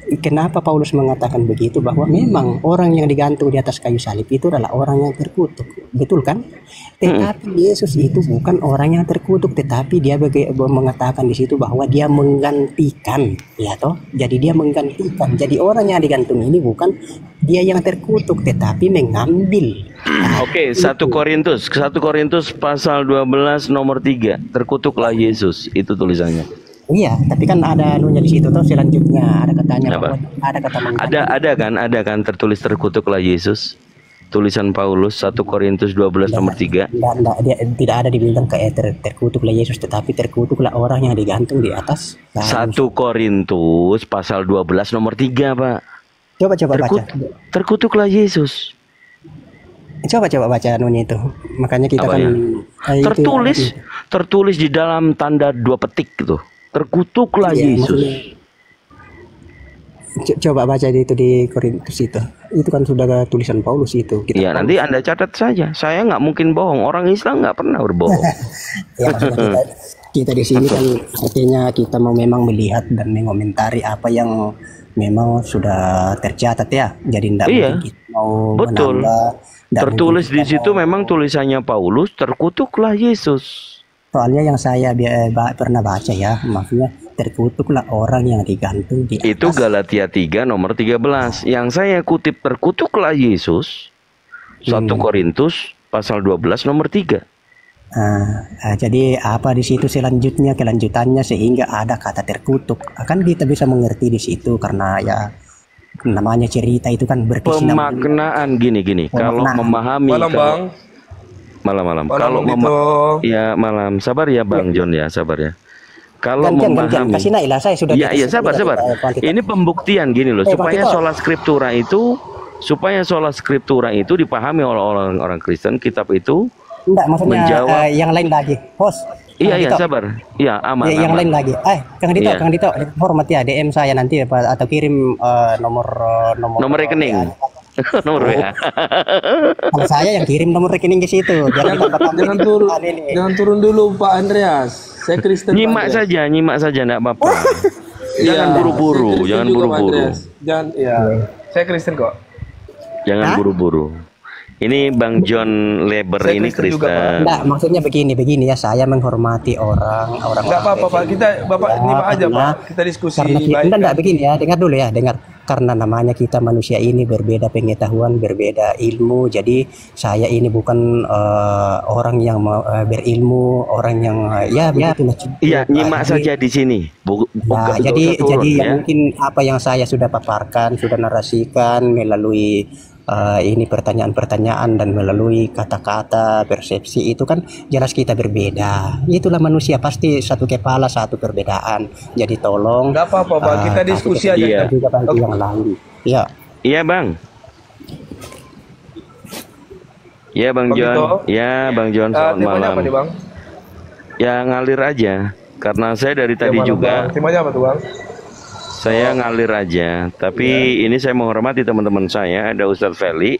Speaker 5: kenapa Paulus mengatakan begitu, bahwa memang orang yang digantung di atas kayu salib itu adalah orang yang terkutuk, betul kan? Tetapi Yesus itu bukan orang yang terkutuk, tetapi dia mengatakan di situ bahwa dia menggantikan, ya toh. Jadi dia menggantikan. Jadi orang yang digantung ini bukan dia yang terkutuk, tetapi mengambil.
Speaker 7: Oke, 1 Korintus pasal 12 nomor 3, terkutuklah Yesus, itu tulisannya.
Speaker 5: Iya, tapi kan ada anunya di situ toh, selanjutnya ada katanya bahwa
Speaker 7: ada kan tertulis terkutuklah Yesus. Tulisan Paulus 1 Korintus 12 nomor 3.
Speaker 5: Dia tidak ada dibilang kayak terkutuklah Yesus, tetapi terkutuklah orang yang digantung di atas.
Speaker 7: 1 Korintus pasal 12 nomor 3, Pak.
Speaker 5: Coba baca.
Speaker 7: Terkutuklah Yesus.
Speaker 5: Coba baca anunya itu. Makanya kita kan
Speaker 7: tertulis di dalam tanda 2 petik gitu. Terkutuklah Yesus.
Speaker 5: Coba baca itu di Korintus itu. Itu kan sudah tulisan Paulus itu.
Speaker 7: Iya, nanti Anda catat saja. Saya nggak mungkin bohong. Orang Islam nggak pernah berbohong.
Speaker 5: Ya, kita di sini kan artinya kita mau memang melihat dan mengomentari apa yang memang sudah tercatat ya. Jadi tidak mungkin kita mau menambah.
Speaker 7: Tertulis di situ memang tulisannya Paulus, terkutuklah Yesus.
Speaker 5: Soalnya yang saya pernah baca ya, maksudnya terkutuklah orang yang digantung di atas.
Speaker 7: Itu Galatia 3 nomor 13. Yang saya kutip terkutuklah Yesus 1 Korintus pasal 12 nomor 3.
Speaker 5: Jadi apa di situ kelanjutannya sehingga ada kata terkutuk. Kan kita bisa mengerti di situ karena ya namanya cerita itu kan berkesinambungan.
Speaker 7: Pemaknaan gini. Kalau memahami malam. Kalau malam. Sabar ya Bang John ya, sabar ya. Kalau memahami.
Speaker 5: Kasih naik lah, saya sudah.
Speaker 7: Iya, sabar. Ini pembuktian gini loh, supaya sola scriptura itu dipahami oleh orang Kristen, kitab itu
Speaker 5: enggak, maksudnya menjawab yang lain lagi. Host.
Speaker 7: Iya, sabar. Iya, aman.
Speaker 5: Yang lain lagi. Kang Dito, hormat ya DM saya nanti atau kirim nomor
Speaker 7: rekening. Nomor WA.
Speaker 5: Kalau saya yang kirim nomor rekening ke situ.
Speaker 9: Jangan turun dulu Pak Andreas. Saya Kristen.
Speaker 7: Nyimak saja enggak apa-apa. Jangan buru-buru.
Speaker 9: Jangan, saya Kristen kok.
Speaker 7: Jangan buru-buru. Ini Bang John Leber ini Kristen.
Speaker 5: Enggak, maksudnya begini ya, saya menghormati orang.
Speaker 9: Enggak apa-apa Pak, Bapak nyimak aja Pak. Kita diskusi baik.
Speaker 5: Enggak begini ya, dengar dulu ya, karena namanya kita manusia ini berbeda pengetahuan, berbeda ilmu. Jadi saya ini bukan orang yang berilmu, orang yang
Speaker 7: Iya, nyimak saja di sini.
Speaker 5: Jadi mungkin apa yang saya sudah paparkan, sudah narasikan melalui ini pertanyaan-pertanyaan dan melalui kata-kata persepsi itu kan jelas kita berbeda. Itulah manusia, pasti satu kepala satu perbedaan. Jadi tolong.
Speaker 9: Enggak apa-apa Pak, kita diskusi aja.
Speaker 5: Juga yang lain. Ya.
Speaker 7: Iya Bang. Ya Bang John. Ya Bang John, selamat malam.
Speaker 9: Apa nih, Bang?
Speaker 7: Ya ngalir aja. Karena saya dari tadi juga.
Speaker 9: Temanya apa tuh Bang?
Speaker 7: Saya ngalir aja, tapi ini saya menghormati teman-teman saya, ada Ustadz Feli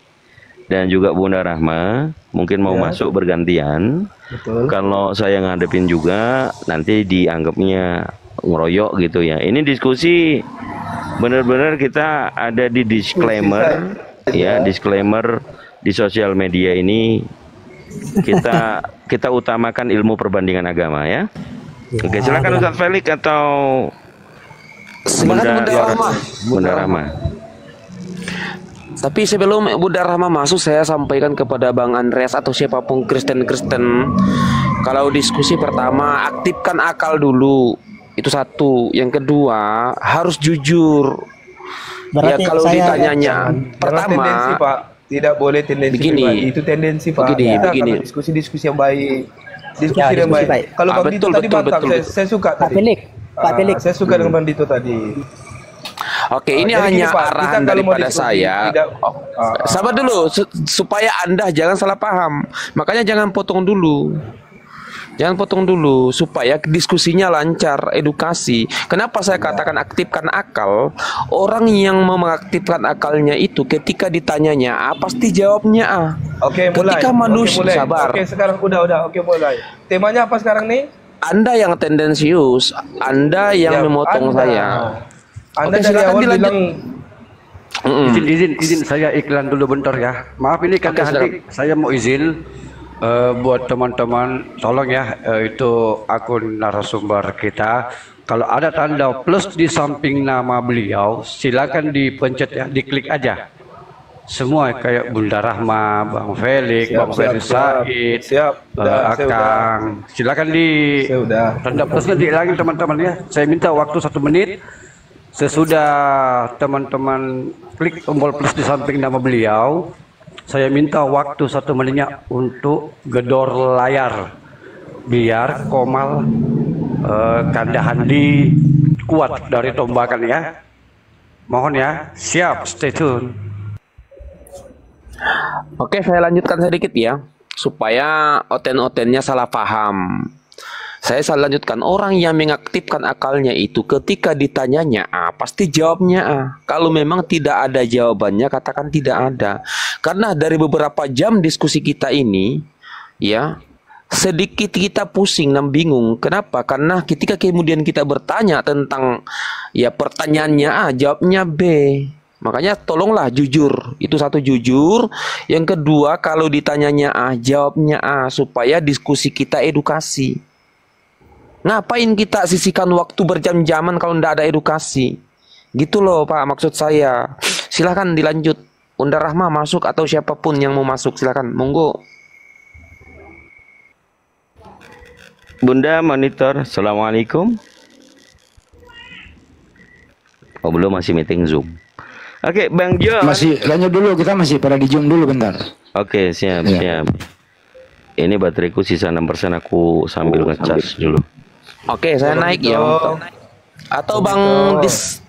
Speaker 7: dan juga Bunda Rahma, mungkin mau masuk bergantian.
Speaker 9: Betul.
Speaker 7: Kalau saya ngadepin juga, nanti dianggapnya ngeroyok gitu ya. Ini diskusi benar-benar kita ada di disclaimer, disclaimer di sosial media ini kita utamakan ilmu perbandingan agama ya. Oke, silakan Ustadz Felix atau Bunda Rahma.
Speaker 8: Tapi sebelum Bunda Rahma masuk, saya sampaikan kepada Bang Andreas atau siapapun Kristen, kalau diskusi pertama aktifkan akal dulu, itu satu. Yang kedua harus jujur.
Speaker 5: Berarti
Speaker 8: ya kalau ditanyanya pertama
Speaker 9: tendensi, Pak. Tidak boleh tendensi
Speaker 8: begini,
Speaker 9: pribadi. Itu tendensi Pak. Kita diskusi-diskusi yang baik. Diskusi yang baik. Kalau Bang Dito tadi mantap, saya suka tadi. Pak Felix, saya suka dengan Bang Dito tadi.
Speaker 8: Oke, ini hanya arahan daripada saya. Sabar dulu, supaya Anda jangan salah paham. Makanya jangan potong dulu. Supaya diskusinya lancar, edukasi. Kenapa saya katakan aktifkan akal? Orang yang mau mengaktifkan akalnya itu ketika ditanyanya pasti jawabnya A.
Speaker 9: Oke, mulai.
Speaker 8: Ketika manusia sabar.
Speaker 9: Oke, sekarang udah. Oke, mulai. Temanya apa sekarang nih?
Speaker 8: Anda yang tendensius, Anda yang memotong saya.
Speaker 9: Anda dari awal bilang
Speaker 10: izin saya iklan dulu bentar ya. Maaf ini kan saya mau izin buat teman-teman, tolong ya, itu akun narasumber kita. Kalau ada tanda plus di samping nama beliau, silakan dipencet ya, diklik aja. Semua kayak Bunda Rahma, Bang Felix, Bang Ferry Said, Akang, silakan di tanda plusnya dihilangin teman-teman ya. Saya minta waktu 1 menit. Sesudah teman-teman klik tombol plus di samping nama beliau, saya minta waktu 1 menitnya untuk gedor layar biar Komal Kanda Handi kuat dari tombakan ya. Mohon ya, siap, stay tune.
Speaker 8: Oke, saya lanjutkan sedikit ya, supaya oten-otennya salah paham. Saya lanjutkan, orang yang mengaktifkan akalnya itu ketika ditanyanya A, pasti jawabnya A. Kalau memang tidak ada jawabannya, katakan tidak ada. Karena dari beberapa jam diskusi kita ini, ya, sedikit kita pusing dan bingung. Kenapa? Karena ketika kemudian kita bertanya tentang ya pertanyaannya A, jawabnya B. Makanya tolonglah jujur. Itu satu, jujur. Yang kedua, kalau ditanyanya A, jawabnya A, supaya diskusi kita edukasi. Ngapain kita sisihkan waktu berjam-jaman kalau tidak ada edukasi? Gitu loh Pak, maksud saya. Silahkan dilanjut. Bunda Rahma masuk atau siapapun yang mau masuk, silahkan. Monggo.
Speaker 7: Bunda monitor. Assalamualaikum. Oh belum, masih meeting Zoom. Oke, Bang Jo.
Speaker 6: Masih lanjut dulu, kita masih pada di Zoom dulu bentar.
Speaker 7: Oke, siap, siap. Ini bateraiku sisa 6%, aku sambil ngecas dulu.
Speaker 8: Oke, saya naik ya. Atau Bang Dis.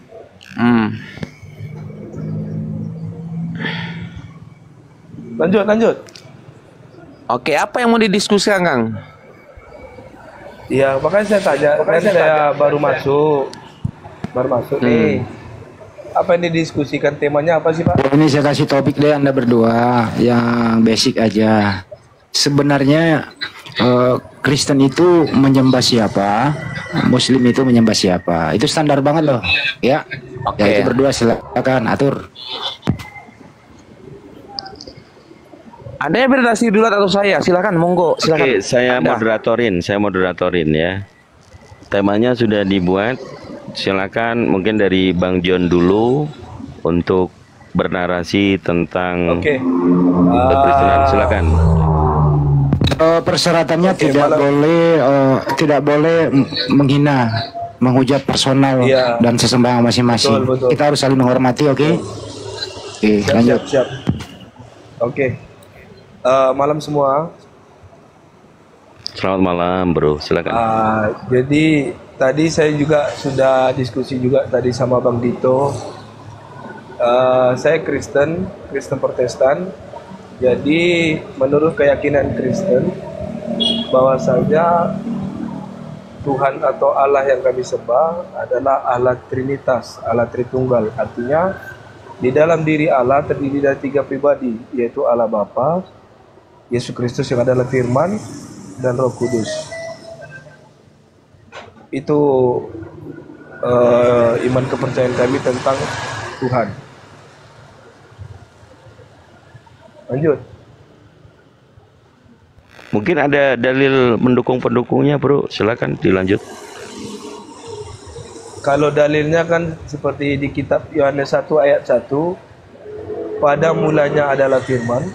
Speaker 9: Lanjut.
Speaker 8: Oke, apa yang mau didiskusikan, Kang?
Speaker 9: Iya, makanya saya tanya. Saya baru masuk nih. Apa yang didiskusikan, temanya apa sih Pak?
Speaker 6: Ini saya kasih topik deh Anda berdua, yang basic aja. Sebenarnya Kristen itu menyembah siapa, Muslim itu menyembah siapa, itu standar banget loh, ya. Oke. Ya, itu berdua silakan atur.
Speaker 8: Ada yang berdasi dulu atau saya? Silakan, monggo. Silakan.
Speaker 7: Oke, saya moderatorin ya. Temanya sudah dibuat. Silakan mungkin dari Bang John dulu untuk bernarasi tentang kekristenan. Silakan.
Speaker 6: Persyaratannya tidak boleh menghina, menghujat personal dan sesembahan masing-masing.
Speaker 9: Betul.
Speaker 6: Kita harus saling menghormati, oke? Oke, lanjut.
Speaker 9: Siap. Oke. Malam semua.
Speaker 7: Selamat malam, Bro. Silakan.
Speaker 9: Jadi tadi saya juga sudah diskusi juga tadi sama Bang Dito. Saya Kristen Protestan. Jadi menurut keyakinan Kristen, bahwasanya Tuhan atau Allah yang kami sembah adalah Allah Trinitas, Allah Tritunggal. Artinya di dalam diri Allah terdiri dari 3 pribadi, yaitu Allah Bapa, Yesus Kristus yang adalah Firman, dan Roh Kudus. Itu iman kepercayaan kami tentang Tuhan. Lanjut.
Speaker 7: Mungkin ada dalil mendukung pendukungnya, Bro. Silakan dilanjut.
Speaker 9: Kalau dalilnya kan seperti di kitab Yohanes 1 ayat 1, pada mulanya adalah firman,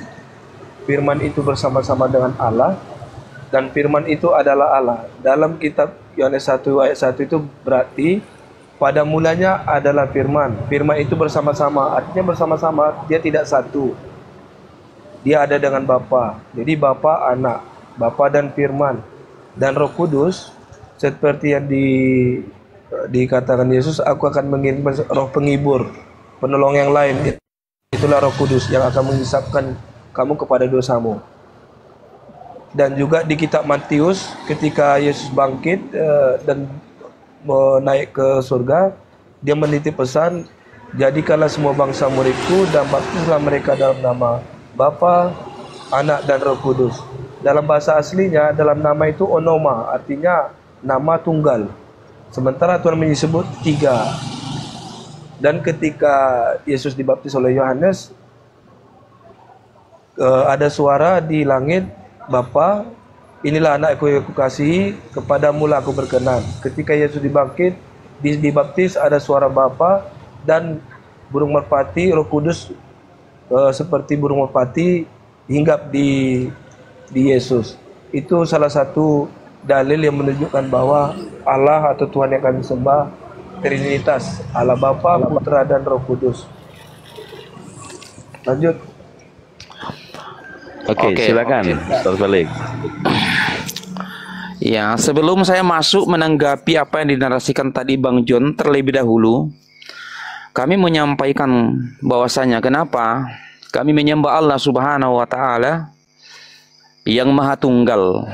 Speaker 9: firman itu bersama-sama dengan Allah, dan firman itu adalah Allah. Dalam kitab Yohanes 1 ayat 1 itu berarti pada mulanya adalah firman. Firman itu bersama-sama, artinya bersama-sama, dia tidak satu. Dia ada dengan Bapa. Jadi Bapa, Anak, Bapa dan Firman, dan Roh Kudus, seperti yang dikatakan Yesus, aku akan mengirim roh penghibur, penolong yang lain. Itulah Roh Kudus yang akan mengisapkan kamu kepada dosamu. Dan juga di kitab Matius, ketika Yesus bangkit dan naik ke surga, dia menitip pesan, jadikanlah semua bangsa muridku dan baptislah mereka dalam nama Bapa, Anak, dan Roh Kudus. Dalam bahasa aslinya, dalam nama itu onoma, artinya nama tunggal. Sementara Tuhan menyebut 3. Dan ketika Yesus dibaptis oleh Yohanes, ada suara di langit, Bapa, inilah anakku yang kukasihi, kepadamulah aku berkenan. Ketika Yesus dibangkit, dibaptis, ada suara Bapa, dan burung merpati, Roh Kudus seperti burung merpati hinggap di Yesus. Itu salah satu dalil yang menunjukkan bahwa Allah atau Tuhan yang kami sembah Trinitas, Allah Bapa, Putra, dan Roh Kudus. Lanjut.
Speaker 7: Oke, silakan. Ustaz balik.
Speaker 8: Ya, sebelum saya masuk menanggapi apa yang dinarasikan tadi Bang John terlebih dahulu, kami menyampaikan bahwasanya kenapa Kami menyembah Allah Subhanahu wa taala yang Maha Tunggal.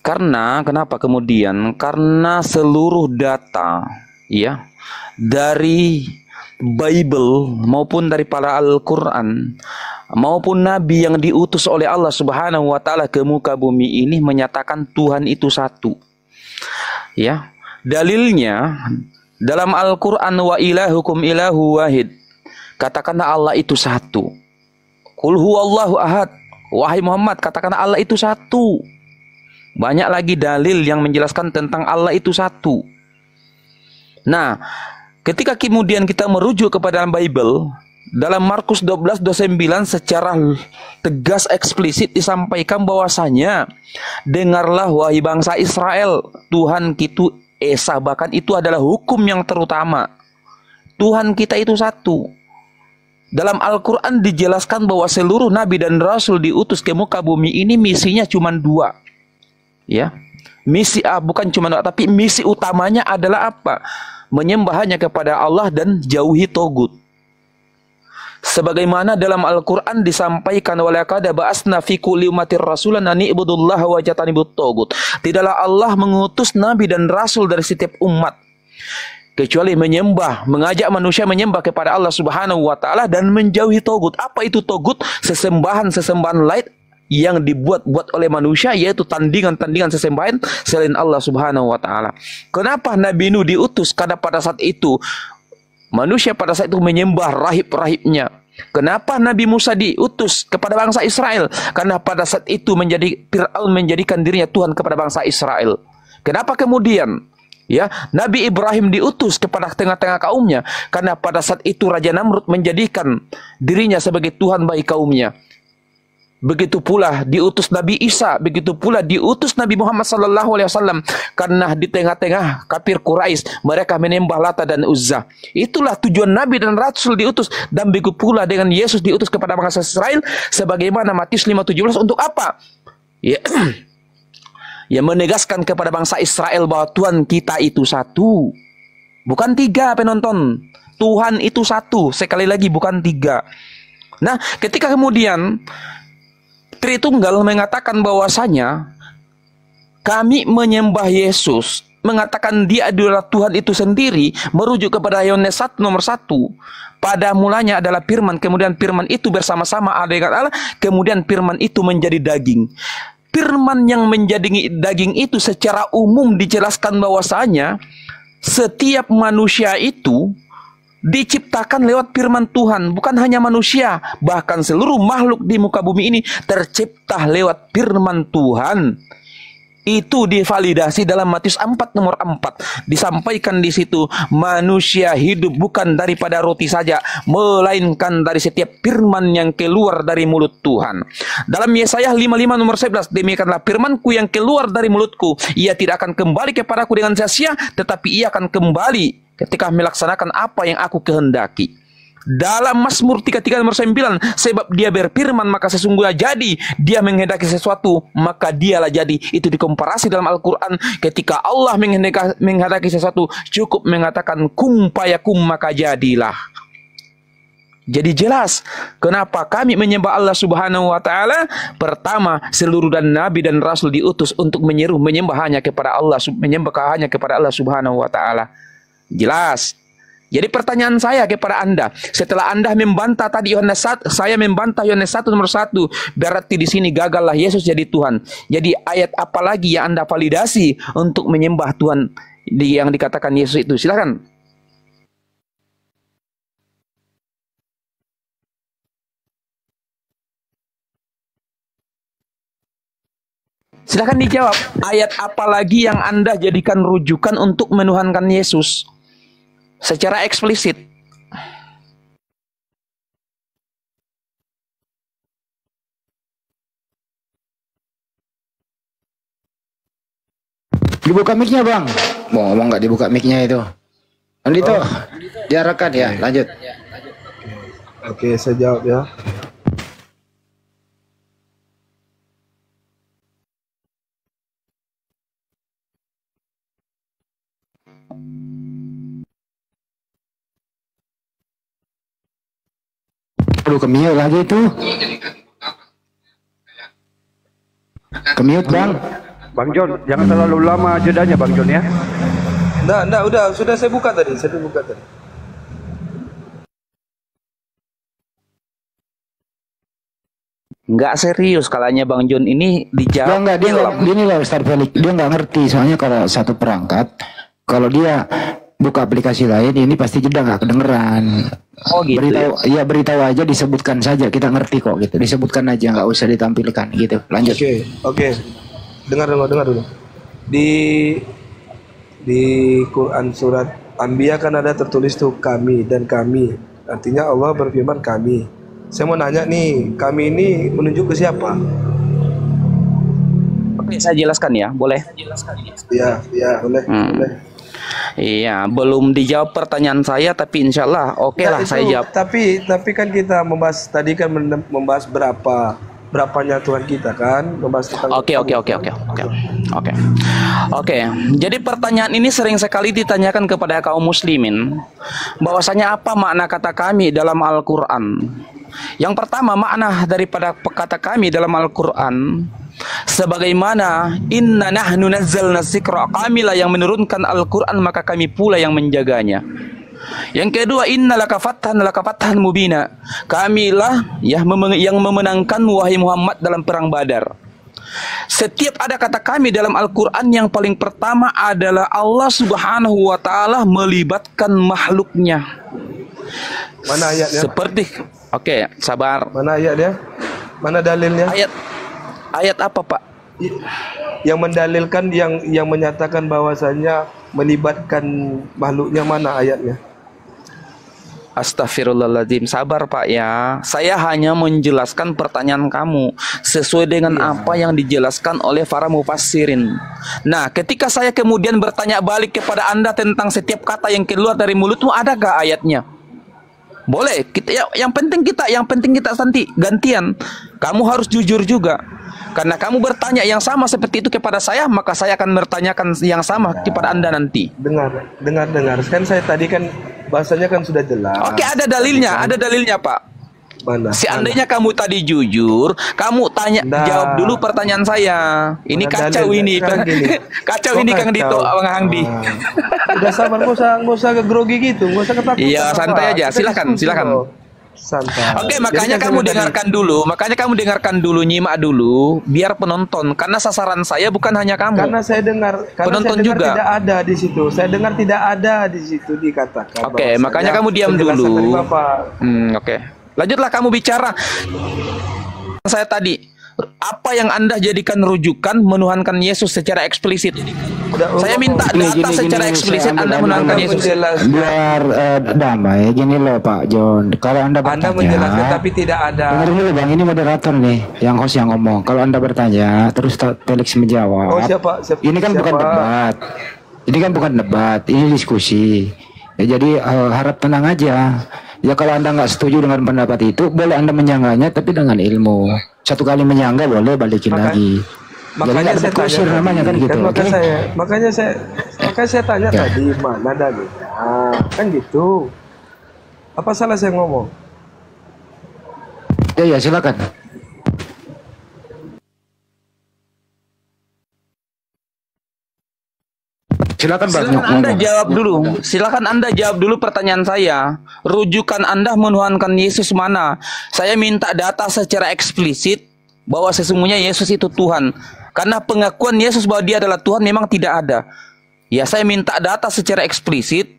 Speaker 8: Karena kenapa kemudian? Karena seluruh data ya dari Bible maupun daripada Al-Qur'an maupun nabi yang diutus oleh Allah Subhanahu wa taala ke muka bumi ini menyatakan Tuhan itu satu. Ya. Dalilnya dalam Al-Qur'an, wa ilahukum ilahu wahid. Katakanlah Allah itu satu. Qul huwallahu ahad. Wahai Muhammad, katakanlah Allah itu satu. Banyak lagi dalil yang menjelaskan tentang Allah itu satu. Nah, ketika kemudian kita merujuk kepada Bible, dalam Markus 12:29 secara tegas eksplisit disampaikan bahwasanya, dengarlah wahai bangsa Israel, Tuhan kita Esa, bahkan itu adalah hukum yang terutama. Tuhan kita itu satu. Dalam Al-Quran dijelaskan bahwa seluruh nabi dan rasul diutus ke muka bumi ini misinya cuma dua. Ya, misi bukan cuma dua, tapi misi utamanya adalah apa? Menyembah hanya kepada Allah dan jauhi togut. Sebagaimana dalam Al-Quran disampaikan, walaqad ba'atsna fi kulli ummatin rasulan an i'budullaha wa jatanibut togut. Tidaklah Allah mengutus nabi dan rasul dari setiap umat kecuali menyembah, mengajak manusia menyembah kepada Allah Subhanahu wa taala dan menjauhi togut. Apa itu togut? Sesembahan lain yang dibuat-buat oleh manusia, yaitu tandingan-tandingan sesembahan selain Allah Subhanahu wa taala. Kenapa Nabi Nuh diutus? Karena pada saat itu manusia pada saat itu menyembah rahib-rahibnya. Kenapa Nabi Musa diutus kepada bangsa Israel? Karena pada saat itu Fir'aun menjadikan dirinya Tuhan kepada bangsa Israel. Kenapa kemudian ya Nabi Ibrahim diutus kepada tengah-tengah kaumnya? Karena pada saat itu Raja Namrud menjadikan dirinya sebagai Tuhan bagi kaumnya. Begitu pula diutus Nabi Isa, begitu pula diutus Nabi Muhammad SAW, karena di tengah-tengah kafir Quraisy mereka menyembah Lata dan Uzza. Itulah tujuan Nabi dan Rasul diutus. Dan begitu pula dengan Yesus diutus kepada bangsa Israel, sebagaimana Matius 5:17. Untuk apa? Ya, yang menegaskan kepada bangsa Israel bahwa Tuhan kita itu satu, bukan tiga penonton. Tuhan itu satu, sekali lagi bukan tiga. Nah, ketika kemudian Tritunggal mengatakan bahwasanya kami menyembah Yesus, mengatakan dia adalah Tuhan itu sendiri, merujuk kepada Yohanes 1 nomor 1. Pada mulanya adalah firman, kemudian firman itu bersama-sama ada dengan Allah, kemudian firman itu menjadi daging. Firman yang menjadi daging itu secara umum dijelaskan bahwasanya setiap manusia itu diciptakan lewat firman Tuhan. Bukan hanya manusia, bahkan seluruh makhluk di muka bumi ini tercipta lewat firman Tuhan. Itu divalidasi dalam Matius 4 nomor 4. Disampaikan di situ, manusia hidup bukan daripada roti saja, melainkan dari setiap firman yang keluar dari mulut Tuhan. Dalam Yesaya 55 nomor 11, demikianlah firmanku yang keluar dari mulutku, ia tidak akan kembali kepadaku dengan sia-sia, tetapi ia akan kembali ketika melaksanakan apa yang aku kehendaki. Dalam Mazmur 33 nomor 9, sebab dia berfirman maka sesungguhnya jadi, dia menghendaki sesuatu maka dialah jadi. Itu dikomparasi dalam Al-Quran, ketika Allah menghendaki sesuatu cukup mengatakan kum fayakum maka jadilah. Jadi jelas kenapa kami menyembah Allah Subhanahu wa taala. Pertama, seluruh dan nabi dan rasul diutus untuk menyembah hanya kepada Allah, menyembah hanya kepada Allah Subhanahu wa taala. Jelas. Jadi pertanyaan saya kepada Anda, setelah Anda membantah tadi Yohanes 1, saya membantah Yohanes 1 nomor 1, berarti di sini gagallah Yesus jadi Tuhan. Jadi ayat apa lagi yang Anda validasi untuk menyembah Tuhan yang dikatakan Yesus itu? Silakan. Silakan dijawab. Ayat apa lagi yang Anda jadikan rujukan untuk menuhankan Yesus secara eksplisit?
Speaker 6: Dibuka mic-nya bang. Mau ngomong nggak dibuka mic-nya itu? Nanti tuh diarahkan ya. Lanjut.
Speaker 9: Oke, saya jawab ya.
Speaker 6: Aduh, ke-mute lagi itu. Ke-mute, Bang.
Speaker 10: Bang John, jangan terlalu lama jedanya Bang John ya.
Speaker 9: Enggak, udah sudah saya buka tadi.
Speaker 8: Nggak serius kalanya Bang John ini dijawab.
Speaker 6: Enggak, dia nih lah Ustaz Felix. Dia nggak ngerti soalnya kalau satu perangkat, kalau dia buka aplikasi lain ini pasti jeda nggak kedengeran.
Speaker 8: Oh gitu.
Speaker 6: Beritahu aja, disebutkan saja, kita ngerti kok gitu. Disebutkan aja, nggak usah ditampilkan gitu. Lanjut.
Speaker 9: Oke. Dengar dulu. Di Quran surat Anbiya kan ada tertulis tuh kami dan kami. Artinya Allah berfirman kami. Saya mau nanya nih, kami ini menunjuk ke siapa?
Speaker 8: Oke, saya jelaskan ya, boleh?
Speaker 9: Iya, boleh.
Speaker 8: Iya, belum dijawab pertanyaan saya, tapi insya Allah oke lah saya jawab.
Speaker 9: Tapi kan kita membahas tadi kan membahas berapanya Tuhan kita kan, membahas tentang.
Speaker 8: Oke. Jadi pertanyaan ini sering sekali ditanyakan kepada kaum muslimin, bahwasanya apa makna kata kami dalam Al-Quran. Yang pertama, makna daripada kata kami dalam Al-Quran sebagaimana inna nahnu nazzalna dzikra, kamilah yang menurunkan Al-Quran maka kami pula yang menjaganya. Yang kedua, inna laka fathan mubina, kamilah yang memenangkan wahai Muhammad dalam perang Badar. Setiap ada kata kami dalam Al-Quran, yang paling pertama adalah Allah Subhanahu wa Ta'ala melibatkan makhluknya.
Speaker 9: Mana ayatnya?
Speaker 8: Oke, sabar.
Speaker 9: Mana ayatnya? Mana dalilnya?
Speaker 8: Ayat apa, Pak?
Speaker 9: Yang mendalilkan, yang menyatakan bahwasanya melibatkan makhluknya, mana ayatnya?
Speaker 8: Astagfirullahaladzim, sabar Pak ya. Saya hanya menjelaskan pertanyaan kamu sesuai dengan apa yang dijelaskan oleh para mufassirin. Nah, ketika saya kemudian bertanya balik kepada Anda tentang setiap kata yang keluar dari mulutmu, adakah ayatnya? Boleh, yang penting kita nanti gantian. Kamu harus jujur juga. Karena kamu bertanya yang sama seperti itu kepada saya, maka saya akan bertanyakan yang sama kepada Anda nanti.
Speaker 9: Dengar. Kan saya tadi kan bahasanya kan sudah jelas.
Speaker 8: Oke, ada dalilnya Pak.
Speaker 9: Mana?
Speaker 8: Seandainya kamu tadi jujur, kamu jawab dulu pertanyaan saya. Ini kacau ini, kacau ini Kang Dito, Bang Hangdi.
Speaker 9: Udah sabar, nggak usah grogi gitu, nggak usah ketakutan.
Speaker 8: Iya, santai aja. Silakan.
Speaker 9: Santai.
Speaker 8: Oke, makanya kamu dengarkan dulu, nyimak dulu, biar penonton. Karena sasaran saya bukan hanya kamu.
Speaker 9: Karena saya dengar,
Speaker 8: penonton juga.
Speaker 9: Tidak ada di situ. Saya dengar tidak ada di situ dikatakan.
Speaker 8: Oke, makanya kamu diam dulu. Oke. Lanjutlah kamu bicara. Saya tadi, apa yang Anda jadikan rujukan menuhankan Yesus secara eksplisit? Saya minta data secara eksplisit Anda menuhankan Yesus.
Speaker 6: Biar damai, gini loh Pak John. Kalau Anda bertanya,
Speaker 9: menjelaskan tapi tidak ada.
Speaker 6: Dengar dulu Bang, ini moderator nih, yang host yang ngomong. Kalau Anda bertanya, terus Felix menjawab.
Speaker 9: Oh, siapa?
Speaker 6: Ini kan bukan debat. Ini diskusi. Ya, jadi harap tenang aja. Ya kalau Anda nggak setuju dengan pendapat itu, boleh Anda menyanggahnya, tapi dengan ilmu. Satu kali menyanggah boleh balikin lagi.
Speaker 9: Makanya
Speaker 6: saya tanya namanya kan gitu.
Speaker 9: Makanya saya tanya tadi mana dalilnya, kan gitu. Apa salah saya ngomong?
Speaker 6: Ya silakan.
Speaker 8: Silakan Anda jawab dulu pertanyaan saya. Rujukan Anda menuhankan Yesus mana? Saya minta data secara eksplisit bahwa sesungguhnya Yesus itu Tuhan. Karena pengakuan Yesus bahwa dia adalah Tuhan memang tidak ada. Ya, saya minta data secara eksplisit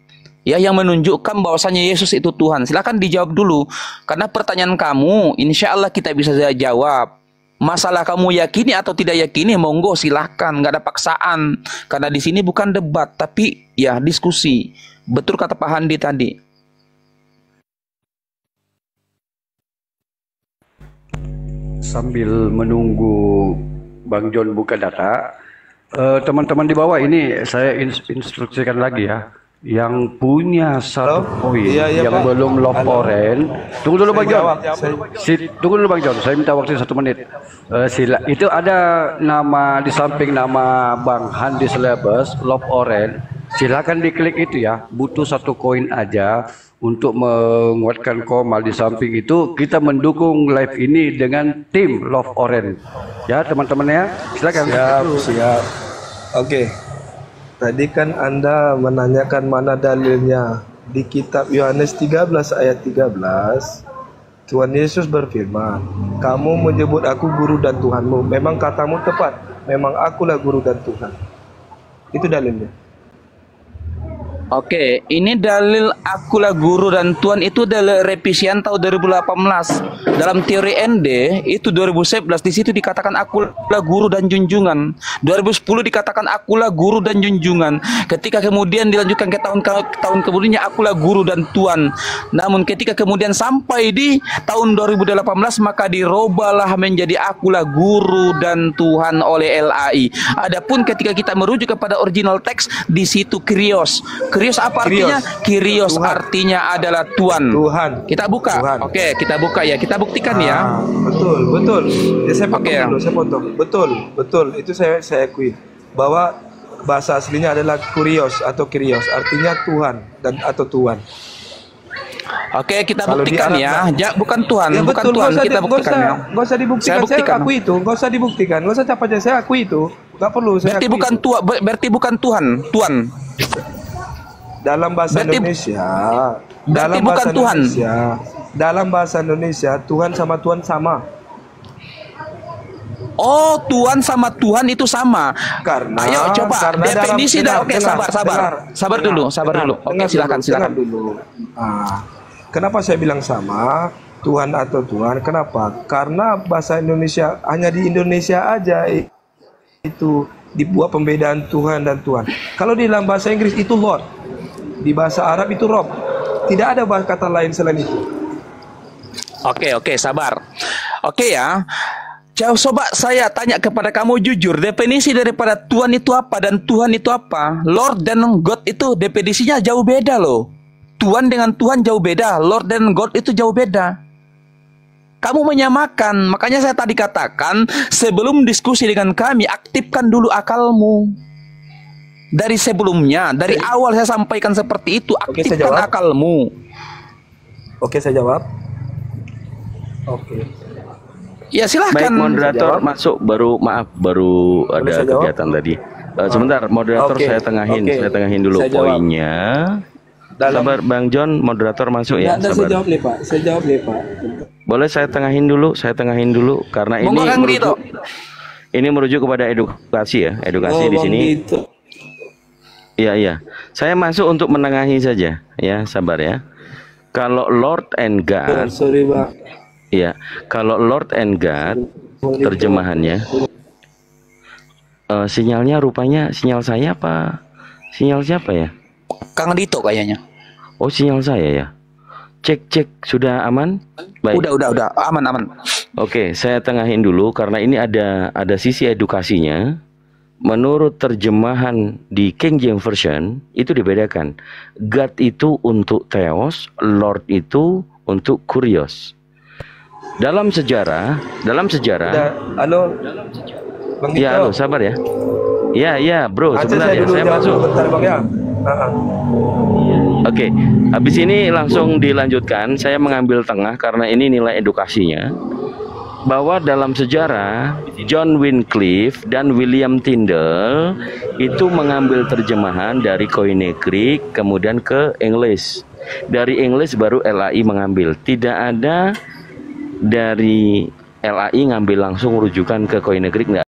Speaker 8: ya yang menunjukkan bahwasanya Yesus itu Tuhan. Silakan dijawab dulu. Karena pertanyaan kamu insya Allah kita bisa jawab. Masalah kamu yakini atau tidak yakini, monggo silahkan, nggak ada paksaan. Karena di sini bukan debat, tapi ya diskusi. Betul kata Pak Handi tadi.
Speaker 10: Sambil menunggu Bang John buka data, teman-teman di bawah ini saya instruksikan lagi ya. Yang punya satu poin yang Pak. Belum laporan, tunggu dulu Bang John. Tunggu dulu Bang John, saya minta waktu 1 menit. Sila. Itu ada nama di samping nama Bang Handi Selebes, Love Oren. silakan diklik itu ya. Butuh 1 koin aja untuk menguatkan Komal. Di samping itu kita mendukung live ini dengan tim Love Orange. Ya teman-teman ya, silakan.
Speaker 9: Siap. Oke. Tadi kan Anda menanyakan mana dalilnya. Di kitab Yohanes 13 ayat 13, Tuhan Yesus berfirman, kamu menyebut aku guru dan Tuhanmu. Memang katamu tepat. Memang akulah guru dan Tuhan. Itu dalilnya.
Speaker 8: Oke, ini dalil akulah guru dan Tuhan itu dalil revisian tahun 2018. Dalam teori ND itu 2011 di situ dikatakan akulah guru dan junjungan. 2010 dikatakan akulah guru dan junjungan. Ketika kemudian dilanjutkan ke tahun kemudiannya akulah guru dan Tuhan. Namun ketika kemudian sampai di tahun 2018 maka dirubahlah menjadi akulah guru dan Tuhan oleh LAI. Adapun ketika kita merujuk kepada original teks di situ Kyrios. Kyrios apa artinya? Kyrios artinya adalah Tuhan. Kita buka. Tuhan. Oke, kita buka ya. Kita buktikan ya.
Speaker 9: Betul. Ya, saya potong. Betul. Itu saya akui bahwa bahasa aslinya adalah Kyrios atau Kyrios, artinya Tuhan dan atau Tuhan.
Speaker 8: Oke, kita buktikan ya. Bukan Tuhan, ya, bukan Tuhan. Kita buktikan ya.
Speaker 9: Gak usah dibuktikan. Saya akui itu. Gak usah dibuktikan. Gak usah capek aja. Saya akui itu. Gak perlu.
Speaker 8: Berarti bukan Tuhan. Berarti bukan Tuhan. Tuhan.
Speaker 9: Dalam bahasa Indonesia.
Speaker 8: Dalam bahasa Indonesia.
Speaker 9: Dalam bahasa Indonesia, Tuhan sama Tuhan sama.
Speaker 8: Oh, Tuhan sama Tuhan itu sama. Ayo coba definisi dah. Oke, sabar dulu. Oke, silakan.
Speaker 9: Dulu. Kenapa saya bilang sama? Tuhan atau Tuhan? Kenapa? Karena bahasa Indonesia hanya di Indonesia aja itu dibuat pembedaan Tuhan dan Tuhan. Kalau di dalam bahasa Inggris itu Lord, di bahasa Arab itu Rob. Tidak ada kata lain selain itu.
Speaker 8: Oke, sabar. Oke ya. Coba saya tanya kepada kamu jujur, definisi daripada Tuhan itu apa dan Tuhan itu apa? Lord dan God itu definisinya jauh beda loh. Tuhan dengan Tuhan jauh beda, Lord dan God itu jauh beda. Kamu menyamakan, makanya saya tadi katakan sebelum diskusi dengan kami, aktifkan dulu akalmu. Dari sebelumnya, dari awal saya sampaikan seperti itu, aktifkan akalmu.
Speaker 9: Oke, saya jawab. Oke.
Speaker 8: Ya silahkan.
Speaker 7: Baik, moderator masuk baru ada kegiatan tadi. Sebentar, moderator saya tengahin dulu poinnya. Sabar Bang John, moderator masuk ya.
Speaker 9: Saya jawab nih Pak.
Speaker 7: Boleh saya tengahin dulu karena ini merujuk kepada edukasi ya, edukasi di sini. Gitu. Iya. Saya masuk untuk menengahi saja ya, sabar ya. Kalau Lord and God.
Speaker 9: Sorry, Pak.
Speaker 7: Iya, kalau Lord and God terjemahannya sinyalnya rupanya sinyal saya apa sinyal siapa ya?
Speaker 8: Kang Dito kayaknya.
Speaker 7: Oh, sinyal saya ya. Cek sudah aman? Baik.
Speaker 8: Udah aman.
Speaker 7: Oke, saya tengahin dulu karena ini ada sisi edukasinya. Menurut terjemahan di King James Version itu dibedakan. God itu untuk Theos, Lord itu untuk Kyrios. Dalam sejarah.
Speaker 9: Halo, Bang Dito.
Speaker 7: Ya, halo, sabar ya. Iya, bro, sebentar ya, saya masuk.
Speaker 9: Bentar, Bang ya.
Speaker 7: Oke, habis ini langsung dilanjutkan. Saya mengambil tengah karena ini nilai edukasinya. Bahwa dalam sejarah John Wycliffe dan William Tyndale itu mengambil terjemahan dari Koine Greek kemudian ke English. Dari English baru LAI mengambil. Tidak ada dari LAI ngambil langsung rujukan ke Koine Greek, enggak.